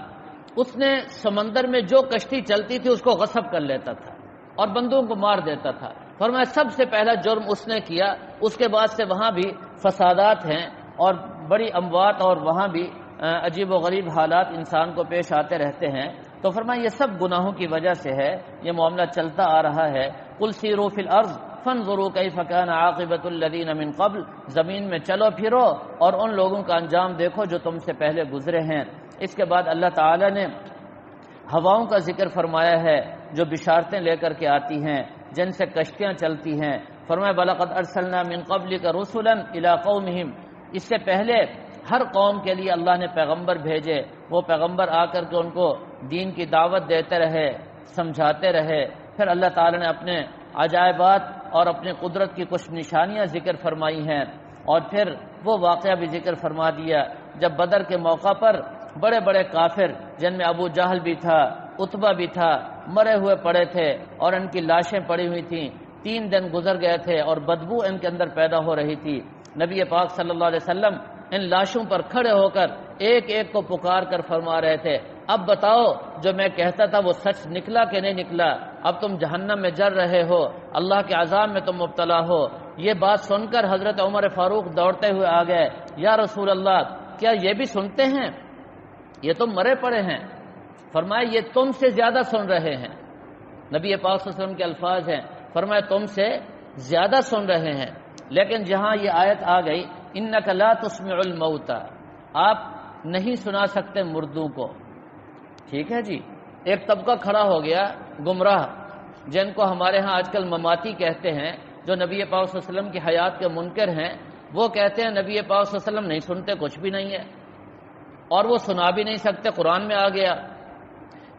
Speaker 1: اس نے سمندر میں جو کشتی چلتی تھی اس کو غصب کر لیتا تھا اور بندوں کو مار دیتا تھا۔ فرمایا سب سے پہلا جرم اس نے کیا، اس کے بعد سے وہاں بھی فسادات ہیں اور بڑی اموات اور وہاں بھی عجیب و غریب حالات انسان کو پیش آتے رہتے ہیں۔ تو فرمایا یہ سب گناہوں کی وجہ سے ہے، یہ معاملہ چلتا آ رہا ہے۔ قل سیروا فی الارض فانظروا کیف کان عاقبۃ الذین من قبل، زمین میں چلو پھرو اور ان لوگوں کا انجام دیکھو جو تم سے پہلے گزرے ہیں۔ اس کے بعد اللہ تعالی نے ہواؤں کا ذکر فرمایا ہے جو بشارتیں لے کر کے آتی ہیں، جن سے کشتیاں چلتی ہیں۔ فرمایا وَلَقَدْ أَرْسَلْنَا مِن قَبْلِكَ رُسُلًا إِلَىٰ قَوْمِهِمْ، اس سے پہلے ہر قوم کے لیے اللہ نے پیغمبر بھیجے، وہ پیغمبر آ کر کے ان کو دین کی دعوت دیتے رہے، سمجھاتے رہے۔ پھر اللہ تعالی نے اپنے عجائبات اور اپنی قدرت کی کچھ نشانیاں ذکر فرمائی ہیں، اور پھر وہ واقعہ بھی ذکر فرما دیا جب بدر کے موقع پر بڑے بڑے کافر، جن میں ابو جہل بھی تھا، عتبہ بھی تھا، مرے ہوئے پڑے تھے اور ان کی لاشیں پڑی ہوئی تھیں، 3 دن گزر گئے تھے اور بدبو ان کے اندر پیدا ہو رہی تھی۔ نبی پاک صلی اللہ علیہ وسلم ان لاشوں پر کھڑے ہو کر ایک ایک کو پکار کر فرما رہے تھے، اب بتاؤ جو میں کہتا تھا وہ سچ نکلا کہ نہیں نکلا؟ اب تم جہنم میں جل رہے ہو، اللہ کے عذاب میں تم مبتلا ہو۔ یہ بات سن کر حضرت عمر فاروق دوڑتے ہوئے آ گئے، یا رسول اللہ کیا یہ بھی سنتے ہیں؟ یہ تو مرے پڑے ہیں۔ فرمایا یہ تم سے زیادہ سن رہے ہیں۔ نبی پاک صلی اللہ علیہ وسلم کے الفاظ ہیں، فرمایا تم سے زیادہ سن رہے ہیں۔ لیکن جہاں یہ آیت آ گئی انک لا تسمع الموتى، آپ نہیں سنا سکتے مردوں کو، ٹھیک ہے جی۔ ایک طبقہ کھڑا ہو گیا گمراہ، جن کو ہمارے ہاں آج کل مماتی کہتے ہیں، جو نبی پاک صلی اللہ علیہ وسلم کی حیات کے منکر ہیں۔ وہ کہتے ہیں نبی پاک صلی اللہ علیہ وسلم نہیں سنتے، کچھ بھی نہیں ہے، اور وہ سنا بھی نہیں سکتے، قرآن میں آ گیا۔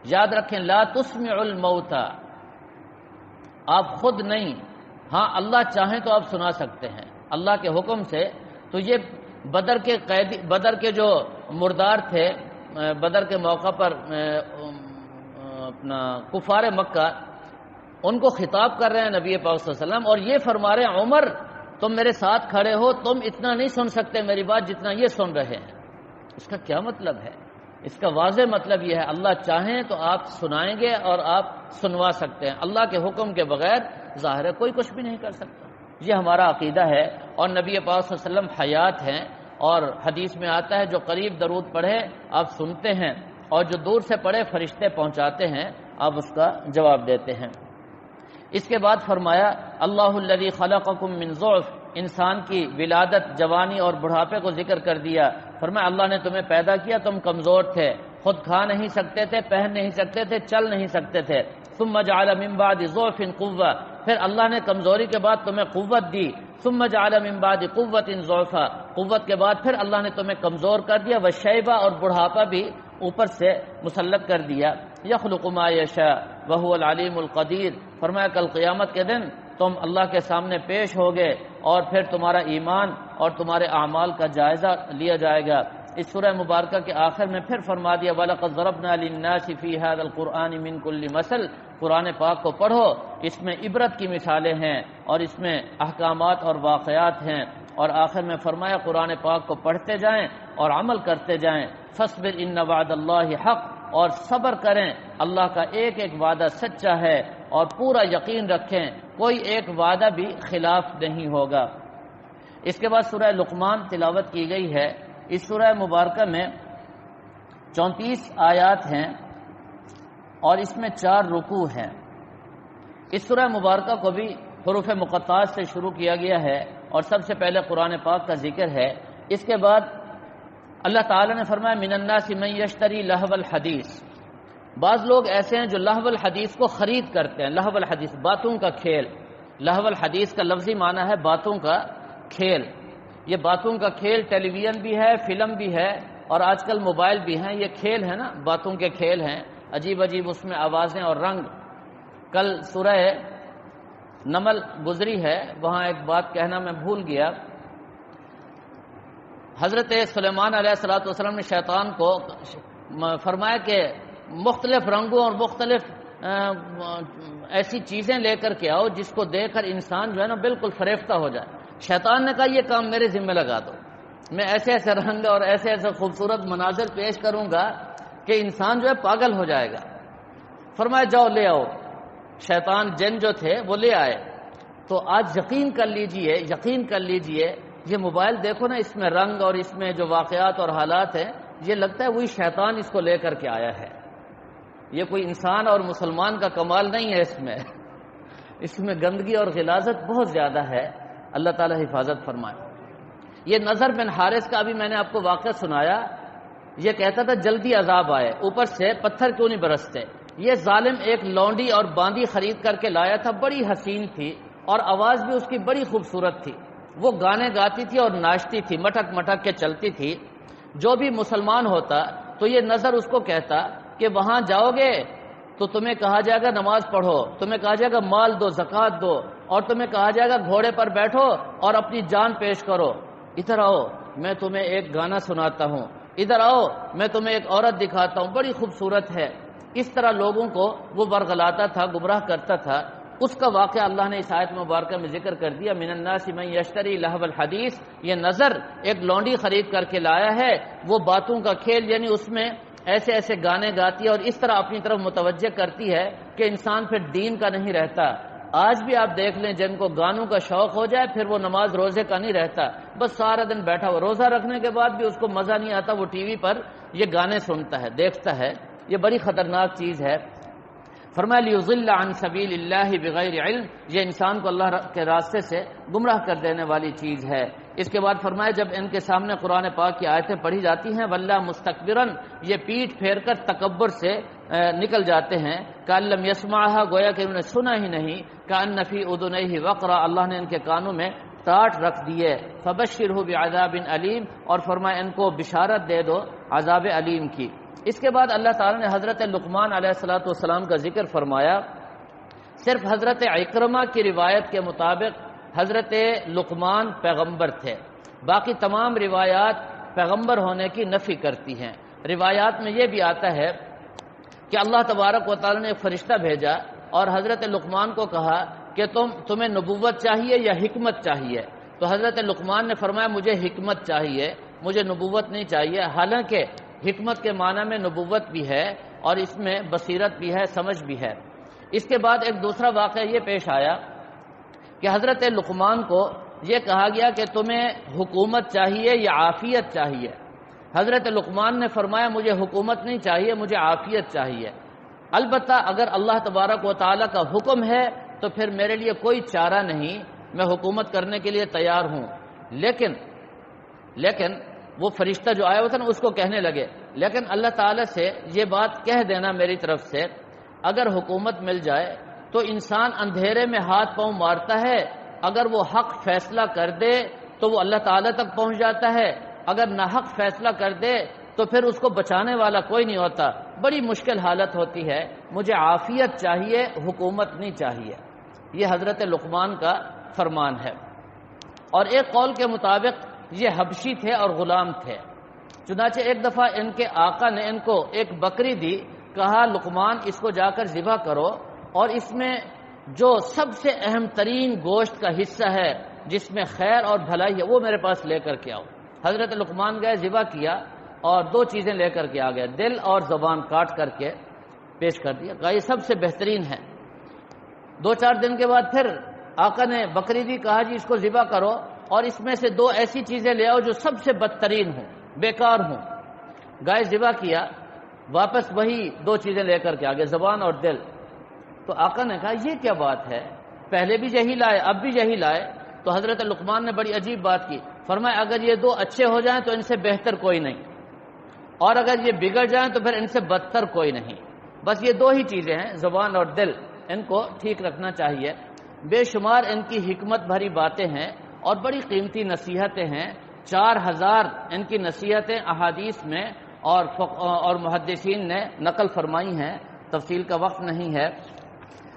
Speaker 1: یاد رکھیں لا تسمع الموتى، آپ خود نہیں، ہاں اللہ چاہیں تو آپ سنا سکتے ہیں اللہ کے حکم سے۔ تو یہ بدر کے قیدی، بدر کے جو مردار تھے، بدر کے موقع پر اپنا کفار مکہ، ان کو خطاب کر رہے ہیں نبی پاک صلی اللہ علیہ وسلم، اور یہ فرما رہے ہیں عمر تم میرے ساتھ کھڑے ہو، تم اتنا نہیں سن سکتے میری بات جتنا یہ سن رہے ہیں۔ اس کا کیا مطلب ہے؟ اس کا واضح مطلب یہ ہے اللہ چاہیں تو آپ سنائیں گے اور آپ سنوا سکتے ہیں، اللہ کے حکم کے بغیر ظاہر ہے کوئی کچھ بھی نہیں کر سکتا۔ یہ ہمارا عقیدہ ہے، اور نبی پاک صلی اللہ علیہ وسلم حیات ہیں، اور حدیث میں آتا ہے جو قریب درود پڑھے آپ سنتے ہیں، اور جو دور سے پڑھے فرشتے پہنچاتے ہیں، آپ اس کا جواب دیتے ہیں۔ اس کے بعد فرمایا اللہ الذی خلقکم من ضعف، انسان کی ولادت، جوانی اور بڑھاپے کو ذکر کر دیا۔ فرمایا اللہ نے تمہیں پیدا کیا، تم کمزور تھے، خود کھا نہیں سکتے تھے، پہن نہیں سکتے تھے، چل نہیں سکتے تھے۔ ثم جعل من بعد ضعف قوة، پھر اللہ نے کمزوری کے بعد تمہیں قوت دی۔ ثم جعل من بعد قوة ضعفا، قوت کے بعد پھر اللہ نے تمہیں کمزور کر دیا، وشیبہ، اور بڑھاپا بھی اوپر سے مسلط کر دیا۔ یخلق ما یشاء وهو العلیم القدیر، فرمایا کل قیامت کے دن تم اللہ کے سامنے پیش ہوگے، اور پھر تمہارا ایمان اور تمہارے اعمال کا جائزہ لیا جائے گا۔ اس سورہ مبارکہ کے آخر میں پھر فرما دیا وَلَقَدْ ضَرَبْنَا لِلنَّاسِ فِي هَذَا الْقُرْآنِ مِنْ كُلِّ مَثَلٍ، قرآن پاک کو پڑھو، اس میں عبرت کی مثالیں ہیں اور اس میں احکامات اور واقعات ہیں۔ اور آخر میں فرمایا قرآن پاک کو پڑھتے جائیں اور عمل کرتے جائیں۔ فَاصْبِرْ إِنَّ وَعْدَ اللَّهِ حَقٌّ، اور صبر کریں، اللہ کا ایک ایک وعدہ سچا ہے، اور پورا یقین رکھیں کوئی ایک وعدہ بھی خلاف نہیں ہوگا۔ اس کے بعد سورہ لقمان تلاوت کی گئی ہے۔ اس سورہ مبارکہ میں 34 آیات ہیں اور اس میں 4 رکوع ہیں۔ اس سورہ مبارکہ کو بھی حروف مقطعات سے شروع کیا گیا ہے، اور سب سے پہلے قرآن پاک کا ذکر ہے۔ اس کے بعد اللہ تعالی نے فرمایا من الناس من یشتری لہو الحدیث، بعض لوگ ایسے ہیں جو لہو الحدیث کو خرید کرتے ہیں۔ لہو الحدیث باتوں کا کھیل، لہو الحدیث کا لفظی معنی ہے باتوں کا کھیل۔ یہ باتوں کا کھیل ٹیلی ویژن بھی ہے، فلم بھی ہے، اور آج کل موبائل بھی ہیں۔ یہ کھیل ہے نا، باتوں کے کھیل ہیں، عجیب عجیب اس میں آوازیں اور رنگ۔ کل سورہ نمل گزری ہے، وہاں ایک بات کہنا میں بھول گیا۔ حضرت سلیمان علیہ الصلوۃ والسلام نے شیطان کو فرمایا کہ مختلف رنگوں اور مختلف ایسی چیزیں لے کر کے آؤ جس کو دیکھ کر انسان جو ہے نا بالکل فریفتہ ہو جائے۔ شیطان نے کہا یہ کام میرے ذمہ لگا دو، میں ایسے ایسے رنگ اور ایسے ایسے خوبصورت مناظر پیش کروں گا کہ انسان جو ہے پاگل ہو جائے گا۔ فرمایا جاؤ لے آؤ۔ شیطان جن جو تھے وہ لے آئے۔ تو آج یقین کر لیجئے یہ موبائل دیکھو نا، اس میں رنگ اور اس میں جو واقعات اور حالات ہیں، یہ لگتا ہے وہی شیطان اس کو لے کر کے آیا ہے۔ یہ کوئی انسان اور مسلمان کا کمال نہیں ہے، اس میں گندگی اور غلاظت بہت زیادہ ہے۔ اللہ تعالی حفاظت فرمائے۔ یہ نضر بن حارث کا ابھی میں نے آپ کو واقعہ سنایا، یہ کہتا تھا جلدی عذاب آئے، اوپر سے پتھر کیوں نہیں برستے۔ یہ ظالم ایک لونڈی اور باندی خرید کر کے لایا تھا، بڑی حسین تھی اور آواز بھی اس کی بڑی خوبصورت تھی۔ وہ گانے گاتی تھی اور ناچتی تھی، مٹک مٹک کے چلتی تھی۔ جو بھی مسلمان ہوتا تو یہ نظر اس کو کہتا کہ وہاں جاؤ گے تو تمہیں کہا جائے گا نماز پڑھو، تمہیں کہا جائے گا مال دو، زکوٰۃ دو، اور تمہیں کہا جائے گا گھوڑے پر بیٹھو اور اپنی جان پیش کرو۔ ادھر آؤ میں تمہیں ایک گانا سناتا ہوں، ادھر آؤ میں تمہیں ایک عورت دکھاتا ہوں، بڑی خوبصورت ہے۔ اس طرح لوگوں کو وہ ورغلاتا تھا، گمراہ کرتا تھا۔ اس کا واقعہ اللہ نے اس آیت مبارکہ میں ذکر کر دیا، من الناس من یشتری لہو الحدیث، یہ نظر ایک لونڈی خرید کر کے لایا ہے، وہ باتوں کا کھیل، یعنی اس میں ایسے ایسے گانے گاتی ہے اور اس طرح اپنی طرف متوجہ کرتی ہے کہ انسان پھر دین کا نہیں رہتا۔ آج بھی آپ دیکھ لیں جن کو گانوں کا شوق ہو جائے پھر وہ نماز روزے کا نہیں رہتا، بس سارا دن بیٹھا ہوا، روزہ رکھنے کے بعد بھی اس کو مزہ نہیں آتا، وہ ٹی وی پر یہ گانے سنتا ہے، دیکھتا ہے۔ یہ بڑی خطرناک چیز ہے۔ فرمایا لیضل عن سبیل اللہ بغیر علم، یہ انسان کو اللہ کے راستے سے گمراہ کر دینے والی چیز ہے۔ اس کے بعد فرمایا جب ان کے سامنے قرآن پاک کی آیتیں پڑھی جاتی ہیں واللہ مستکبرن، یہ پیٹھ پھیر کر تکبر سے نکل جاتے ہیں، کأن لم یسمعها، گویا کہ انہوں نے سنا ہی نہیں، کأن فی اذنیہ وقرا، اللہ نے ان کے کانوں میں ٹاٹ رکھ دیے، فبشرہ بعذاب علیم، اور فرمایا ان کو بشارت دے دو عذاب علیم کی۔ اس کے بعد اللہ تعالیٰ نے حضرت لقمان علیہ السلام کا ذکر فرمایا۔ صرف حضرت عکرمہ کی روایت کے مطابق حضرت لقمان پیغمبر تھے، باقی تمام روایات پیغمبر ہونے کی نفی کرتی ہیں۔ روایات میں یہ بھی آتا ہے کہ اللہ تبارک و تعالیٰ نے ایک فرشتہ بھیجا اور حضرت لقمان کو کہا کہ تمہیں نبوت چاہیے یا حکمت چاہیے؟ تو حضرت لقمان نے فرمایا مجھے حکمت چاہیے، مجھے نبوت نہیں چاہیے، حالانکہ حکمت کے معنی میں نبوت بھی ہے اور اس میں بصیرت بھی ہے، سمجھ بھی ہے۔ اس کے بعد ایک دوسرا واقعہ یہ پیش آیا کہ حضرت لقمان کو یہ کہا گیا کہ تمہیں حکومت چاہیے یا عافیت چاہیے؟ حضرت لقمان نے فرمایا مجھے حکومت نہیں چاہیے، مجھے عافیت چاہیے۔ البتہ اگر اللہ تبارک و تعالیٰ کا حکم ہے تو پھر میرے لیے کوئی چارہ نہیں، میں حکومت کرنے کے لیے تیار ہوں۔ لیکن وہ فرشتہ جو آیا ہوا تھا نا اس کو کہنے لگے لیکن اللہ تعالیٰ سے یہ بات کہہ دینا میری طرف سے، اگر حکومت مل جائے تو انسان اندھیرے میں ہاتھ پاؤں مارتا ہے، اگر وہ حق فیصلہ کر دے تو وہ اللہ تعالیٰ تک پہنچ جاتا ہے، اگر ناحق فیصلہ کر دے تو پھر اس کو بچانے والا کوئی نہیں ہوتا، بڑی مشکل حالت ہوتی ہے۔ مجھے عافیت چاہیے، حکومت نہیں چاہیے، یہ حضرت لقمان کا فرمان ہے۔ اور ایک قول کے مطابق یہ حبشی تھے اور غلام تھے، چنانچہ ایک دفعہ ان کے آقا نے ان کو ایک بکری دی، کہا لقمان اس کو جا کر ذبح کرو اور اس میں جو سب سے اہم ترین گوشت کا حصہ ہے جس میں خیر اور بھلائی ہے وہ میرے پاس لے کر کے آؤ۔ حضرت لقمان گئے، ذبح کیا اور دو چیزیں لے کر کے آ گئے، دل اور زبان کاٹ کر کے پیش کر دیا، کہا یہ سب سے بہترین ہے۔ 2-4 دن کے بعد پھر آقا نے بکری دی، کہا جی اس کو ذبح کرو اور اس میں سے 2 ایسی چیزیں لے آؤ جو سب سے بدترین ہوں، بیکار ہوں۔ گائے ذبح کیا، واپس وہی 2 چیزیں لے کر کے آگے، زبان اور دل۔ تو آقا نے کہا یہ کیا بات ہے، پہلے بھی یہی لائے اب بھی یہی لائے؟ تو حضرت لقمان نے بڑی عجیب بات کی، فرمایا اگر یہ 2 اچھے ہو جائیں تو ان سے بہتر کوئی نہیں، اور اگر یہ بگڑ جائیں تو پھر ان سے بدتر کوئی نہیں، بس یہ 2 ہی چیزیں ہیں، زبان اور دل، ان کو ٹھیک رکھنا چاہیے۔ بے شمار ان کی حکمت بھری باتیں ہیں اور بڑی قیمتی نصیحتیں ہیں، 4000 ان کی نصیحتیں احادیث میں اور محدثین نے نقل فرمائی ہیں، تفصیل کا وقت نہیں ہے۔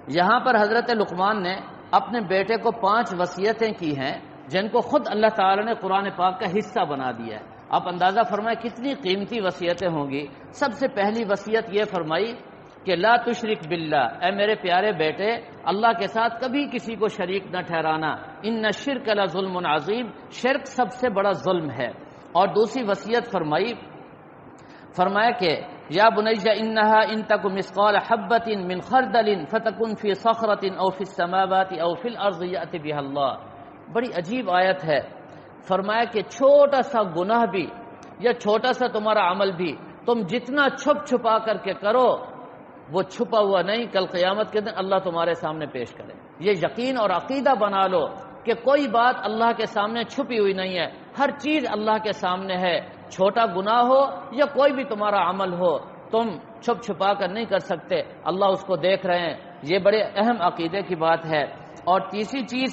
Speaker 1: یہاں پر حضرت لقمان نے اپنے بیٹے کو 5 وصیتیں کی ہیں جن کو خود اللہ تعالی نے قرآن پاک کا حصہ بنا دیا ہے۔ آپ اندازہ فرمائیں کتنی قیمتی وصیتیں ہوں گی۔ سب سے پہلی وصیت یہ فرمائی کہ لا تشرک باللہ، اے میرے پیارے بیٹے اللہ کے ساتھ کبھی کسی کو شریک نہ ٹھہرانا، ان الشرک لظلم عظیم، شرک سب سے بڑا ظلم ہے۔ اور دوسری وصیت فرمایا کہ یا بنی انہا ان تک مثقال حبۃ من خردل فتکن فی صخرۃ او فی السماوات او فی الارض یأتی بها اللہ، بڑی عجیب آیت ہے۔ فرمایا کہ چھوٹا سا گناہ بھی یا چھوٹا سا تمہارا عمل بھی تم جتنا چھپا کر کے کرو وہ چھپا ہوا نہیں، کل قیامت کے دن اللہ تمہارے سامنے پیش کرے۔ یہ یقین اور عقیدہ بنا لو کہ کوئی بات اللہ کے سامنے چھپی ہوئی نہیں ہے، ہر چیز اللہ کے سامنے ہے، چھوٹا گناہ ہو یا کوئی بھی تمہارا عمل ہو تم چھپا کر نہیں کر سکتے، اللہ اس کو دیکھ رہے ہیں۔ یہ بڑے اہم عقیدے کی بات ہے۔ اور تیسری چیز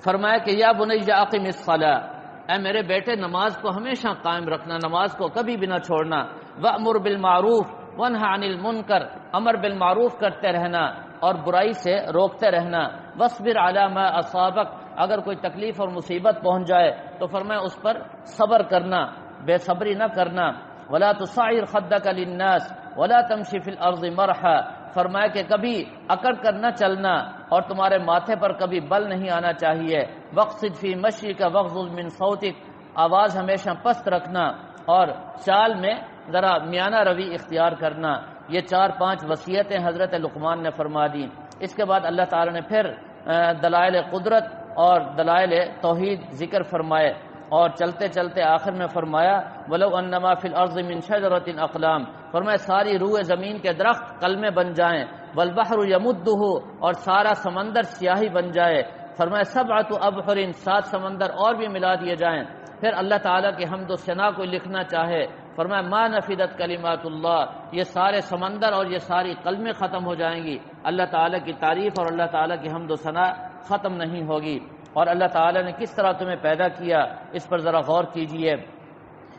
Speaker 1: فرمایا کہ یا بنی اقم الصلاۃ، اے میرے بیٹے نماز کو ہمیشہ قائم رکھنا، نماز کو کبھی بھی نہ چھوڑنا، وأمر بالمعروف وانہا عن المنکر، امر بالمعروف کرتے رہنا اور برائی سے روکتے رہنا، واصبر علی ما اصابک، اگر کوئی تکلیف اور مصیبت پہنچ جائے تو فرمایا اس پر صبر کرنا، بے صبری نہ کرنا، ولا تصعر خدک للناس ولا تمشی فی الارض مرحا، فرمایا کہ کبھی اکڑ کر نہ چلنا اور تمہارے ماتھے پر کبھی بل نہیں آنا چاہیے، وقصد فی مشیک واغضض من صوتک، آواز ہمیشہ پست رکھنا اور چال میں ذرا میانہ روی اختیار کرنا۔ یہ 4-5 وصیتیں حضرت لقمان نے فرما دی۔ اس کے بعد اللہ تعالی نے پھر دلائل قدرت اور دلائل توحید ذکر فرمائے، اور چلتے چلتے آخر میں فرمایا وَلَوْ أَنَّمَا فِي الْأَرْضِ مِنْ شَجَرَةٍ أَقْلَامٍ، فرمایا ساری روئے زمین کے درخت قلمیں بن جائیں، وَالْبَحْرُ يَمُدُّهُ، اور سارا سمندر سیاہی بن جائے، فرمایا سَبْعَةُ أَبْحُرٍ، 7 سمندر اور بھی ملا دیے جائیں، پھر اللہ تعالیٰ کی حمد و ثنا کو لکھنا چاہے، فرمایا ما نفدت کلمات اللہ، یہ سارے سمندر اور یہ ساری قلمیں ختم ہو جائیں گی، اللہ تعالیٰ کی تعریف اور اللہ تعالیٰ کی حمد و ثنا ختم نہیں ہوگی۔ اور اللہ تعالیٰ نے کس طرح تمہیں پیدا کیا، اس پر ذرا غور کیجئے۔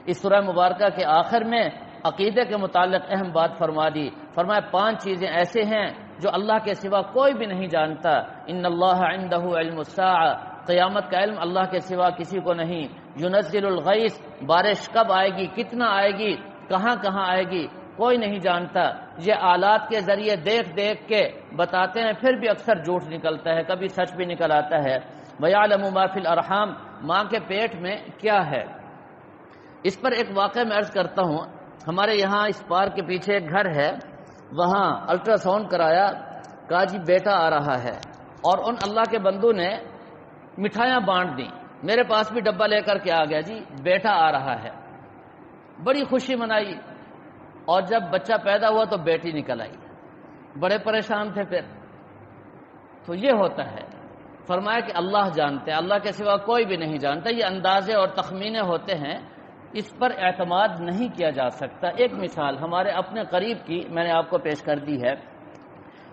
Speaker 1: اس سورہ مبارکہ کے آخر میں عقیدے کے متعلق اہم بات فرما دی، فرمایا 5 چیزیں ایسے ہیں جو اللہ کے سوا کوئی بھی نہیں جانتا۔ ان اللہ عنده علم الساعہ، قیامت کا علم اللہ کے سوا کسی کو نہیں۔ ينزل الغیث، بارش کب آئے گی، کتنا آئے گی، کہاں کہاں آئے گی، کوئی نہیں جانتا۔ یہ آلات کے ذریعے دیکھ دیکھ کے بتاتے ہیں، پھر بھی اکثر جھوٹ نکلتا ہے، کبھی سچ بھی نکل آتا ہے۔ وَيَعْلَمُ مَا فِي الْأَرْحَامِ، ماں کے پیٹ میں کیا ہے۔ اس پر ایک واقعہ میں عرض کرتا ہوں، ہمارے یہاں اس پارک کے پیچھے ایک گھر ہے، وہاں الٹرا ساؤنڈ کرایا، کہا جی بیٹا آ رہا ہے، اور ان اللہ کے بندوں نے مٹھائیاں بانٹ دیں، میرے پاس بھی ڈبہ لے کر کے آ گیا جی بیٹا آ رہا ہے، بڑی خوشی منائی، اور جب بچہ پیدا ہوا تو بیٹی نکل آئی، بڑے پریشان تھے پھر۔ تو یہ ہوتا ہے، فرمایا کہ اللہ جانتے ہیں، اللہ کے سوا کوئی بھی نہیں جانتا، یہ اندازے اور تخمینے ہوتے ہیں، اس پر اعتماد نہیں کیا جا سکتا۔ ایک مثال ہمارے اپنے قریب کی میں نے آپ کو پیش کر دی ہے،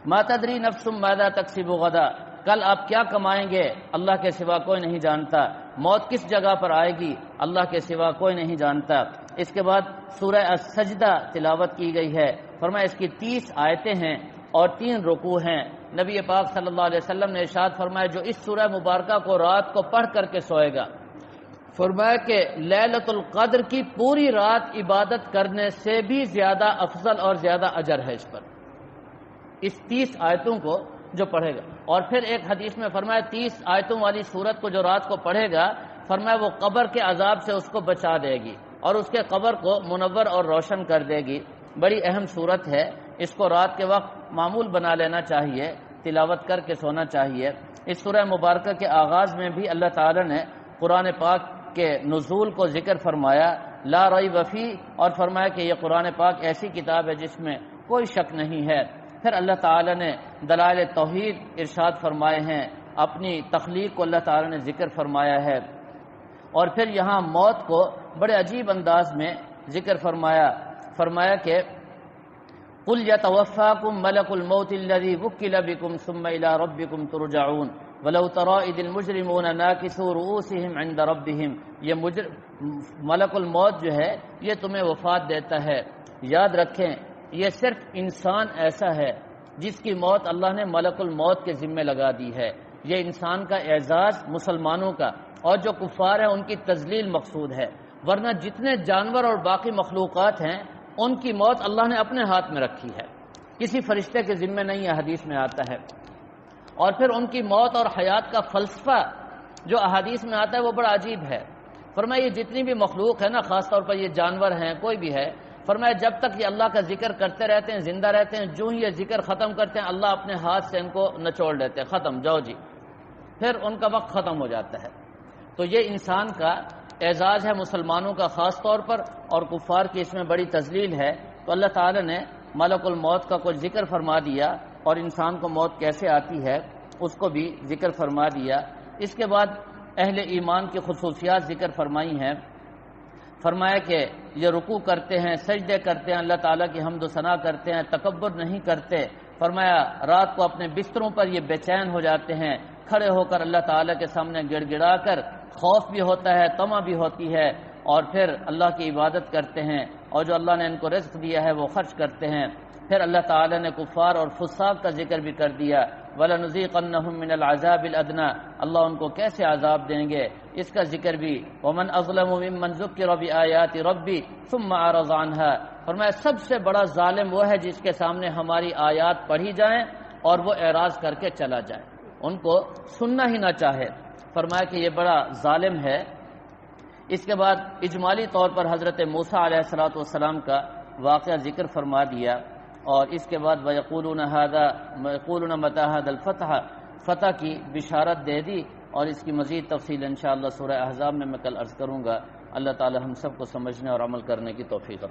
Speaker 1: ما تدری نفس ماذا تکسب غدا، کل آپ کیا کمائیں گے اللہ کے سوا کوئی نہیں جانتا، موت کس جگہ پر آئے گی اللہ کے سوا کوئی نہیں جانتا۔ اس کے بعد سورہ السجدہ تلاوت کی گئی ہے، فرمایا اس کی 30 آیتیں ہیں اور 3 رکوع ہیں۔ نبی پاک صلی اللہ علیہ وسلم نے ارشاد فرمایا جو اس سورہ مبارکہ کو رات کو پڑھ کر کے سوئے گا، فرمایا کہ لیلۃ القدر کی پوری رات عبادت کرنے سے بھی زیادہ افضل اور زیادہ اجر ہے اس پر، اس 30 آیتوں کو جو پڑھے گا۔ اور پھر ایک حدیث میں فرمایا 30 آیتوں والی سورت کو جو رات کو پڑھے گا، فرمایا وہ قبر کے عذاب سے اس کو بچا دے گی اور اس کے قبر کو منور اور روشن کر دے گی۔ بڑی اہم سورت ہے، اس کو رات کے وقت معمول بنا لینا چاہیے، تلاوت کر کے سونا چاہیے۔ اس سورہ مبارکہ کے آغاز میں بھی اللہ تعالی نے قرآن پاک کے نزول کو ذکر فرمایا، لا ریب فیہ، اور فرمایا کہ یہ قرآن پاک ایسی کتاب ہے جس میں کوئی شک نہیں ہے۔ پھر اللہ تعالی نے دلائل توحید ارشاد فرمائے ہیں، اپنی تخلیق کو اللہ تعالی نے ذکر فرمایا ہے، اور پھر یہاں موت کو بڑے عجیب انداز میں ذکر فرمایا کہ قُلْ يَتَوَفَّاكُمْ مَلَكُ الْمَوْتِ الَّذِي وُكِّلَ بِكُمْ ثُمَّ إِلَىٰ رَبِّكُمْ تُرْجَعُونَ وَلَوْ تَرَىٰ إِذِ الْمُجْرِمُونَ نَاكِسُو رُءُوسِهِمْ عِندَ رَبِّهِمْ، یہ ملک الموت جو ہے یہ تمہیں وفات دیتا ہے۔ یاد رکھیں یہ صرف انسان ایسا ہے جس کی موت اللہ نے ملک الموت کے ذمہ لگا دی ہے، یہ انسان کا اعزاز مسلمانوں کا، اور جو کفار ہیں ان کی تذلیل مقصود ہے، ورنہ جتنے جانور اور باقی مخلوقات ہیں ان کی موت اللہ نے اپنے ہاتھ میں رکھی ہے، کسی فرشتے کے ذمہ نہیں ہے، حدیث میں آتا ہے۔ اور پھر ان کی موت اور حیات کا فلسفہ جو احادیث میں آتا ہے وہ بڑا عجیب ہے۔ فرمایا یہ جتنی بھی مخلوق ہے نا، خاص طور پر یہ جانور ہیں کوئی بھی ہے، فرمایا جب تک یہ اللہ کا ذکر کرتے رہتے ہیں زندہ رہتے ہیں، جو ہی یہ ذکر ختم کرتے ہیں اللہ اپنے ہاتھ سے ان کو نچوڑ دیتے ہیں، ختم جاؤ جی، پھر ان کا وقت ختم ہو جاتا ہے۔ تو یہ انسان کا اعزاز ہے مسلمانوں کا خاص طور پر، اور کفار کی اس میں بڑی تذلیل ہے۔ تو اللہ تعالی نے ملک الموت کا کچھ ذکر فرما دیا، اور انسان کو موت کیسے آتی ہے اس کو بھی ذکر فرما دیا۔ اس کے بعد اہل ایمان کی خصوصیات ذکر فرمائی ہیں، فرمایا کہ یہ رکوع کرتے ہیں، سجدے کرتے ہیں، اللہ تعالیٰ کی حمد و ثنا کرتے ہیں، تکبر نہیں کرتے، فرمایا رات کو اپنے بستروں پر یہ بے چین ہو جاتے ہیں، کھڑے ہو کر اللہ تعالیٰ کے سامنے گڑ گڑا کر خوف بھی ہوتا ہے، طمع بھی ہوتی ہے، اور پھر اللہ کی عبادت کرتے ہیں، اور جو اللہ نے ان کو رزق دیا ہے وہ خرچ کرتے ہیں۔ پھر اللہ تعالیٰ نے کفار اور فساق کا ذکر بھی کر دیا، وَلَنُذِيقَنَّهُم مِّنَ الْعَذَابِ الْأَدْنَىٰ، اللہ ان کو کیسے عذاب دیں گے اس کا ذکر بھی. وَمَنْ أَظْلَمُ مِمَّنْ ذُكِّرَ بِآيَاتِ رَبِّهِ ثُمَّ أَعْرَضَ عَنْهَا، فرمایا سب سے بڑا ظالم وہ ہے جس کے سامنے ہماری آیات پڑھی جائیں اور وہ اعراض کر کے چلا جائے، ان کو سننا ہی نہ چاہے. فرمایا کہ یہ بڑا ظالم ہے. اس کے بعد اجمالی طور پر حضرت موسیٰ علیہ السلام کا واقعہ ذکر فرما دیا، اور اس کے بعد وَيَقُولُونَ مَتَىٰ هَٰذَا الْفَتْحُ، فتح کی بشارت دے دی، اور اس کی مزید تفصیل انشاءاللہ سورہ احزاب میں کل عرض کروں گا. اللہ تعالی ہم سب کو سمجھنے اور عمل کرنے کی توفیق عطا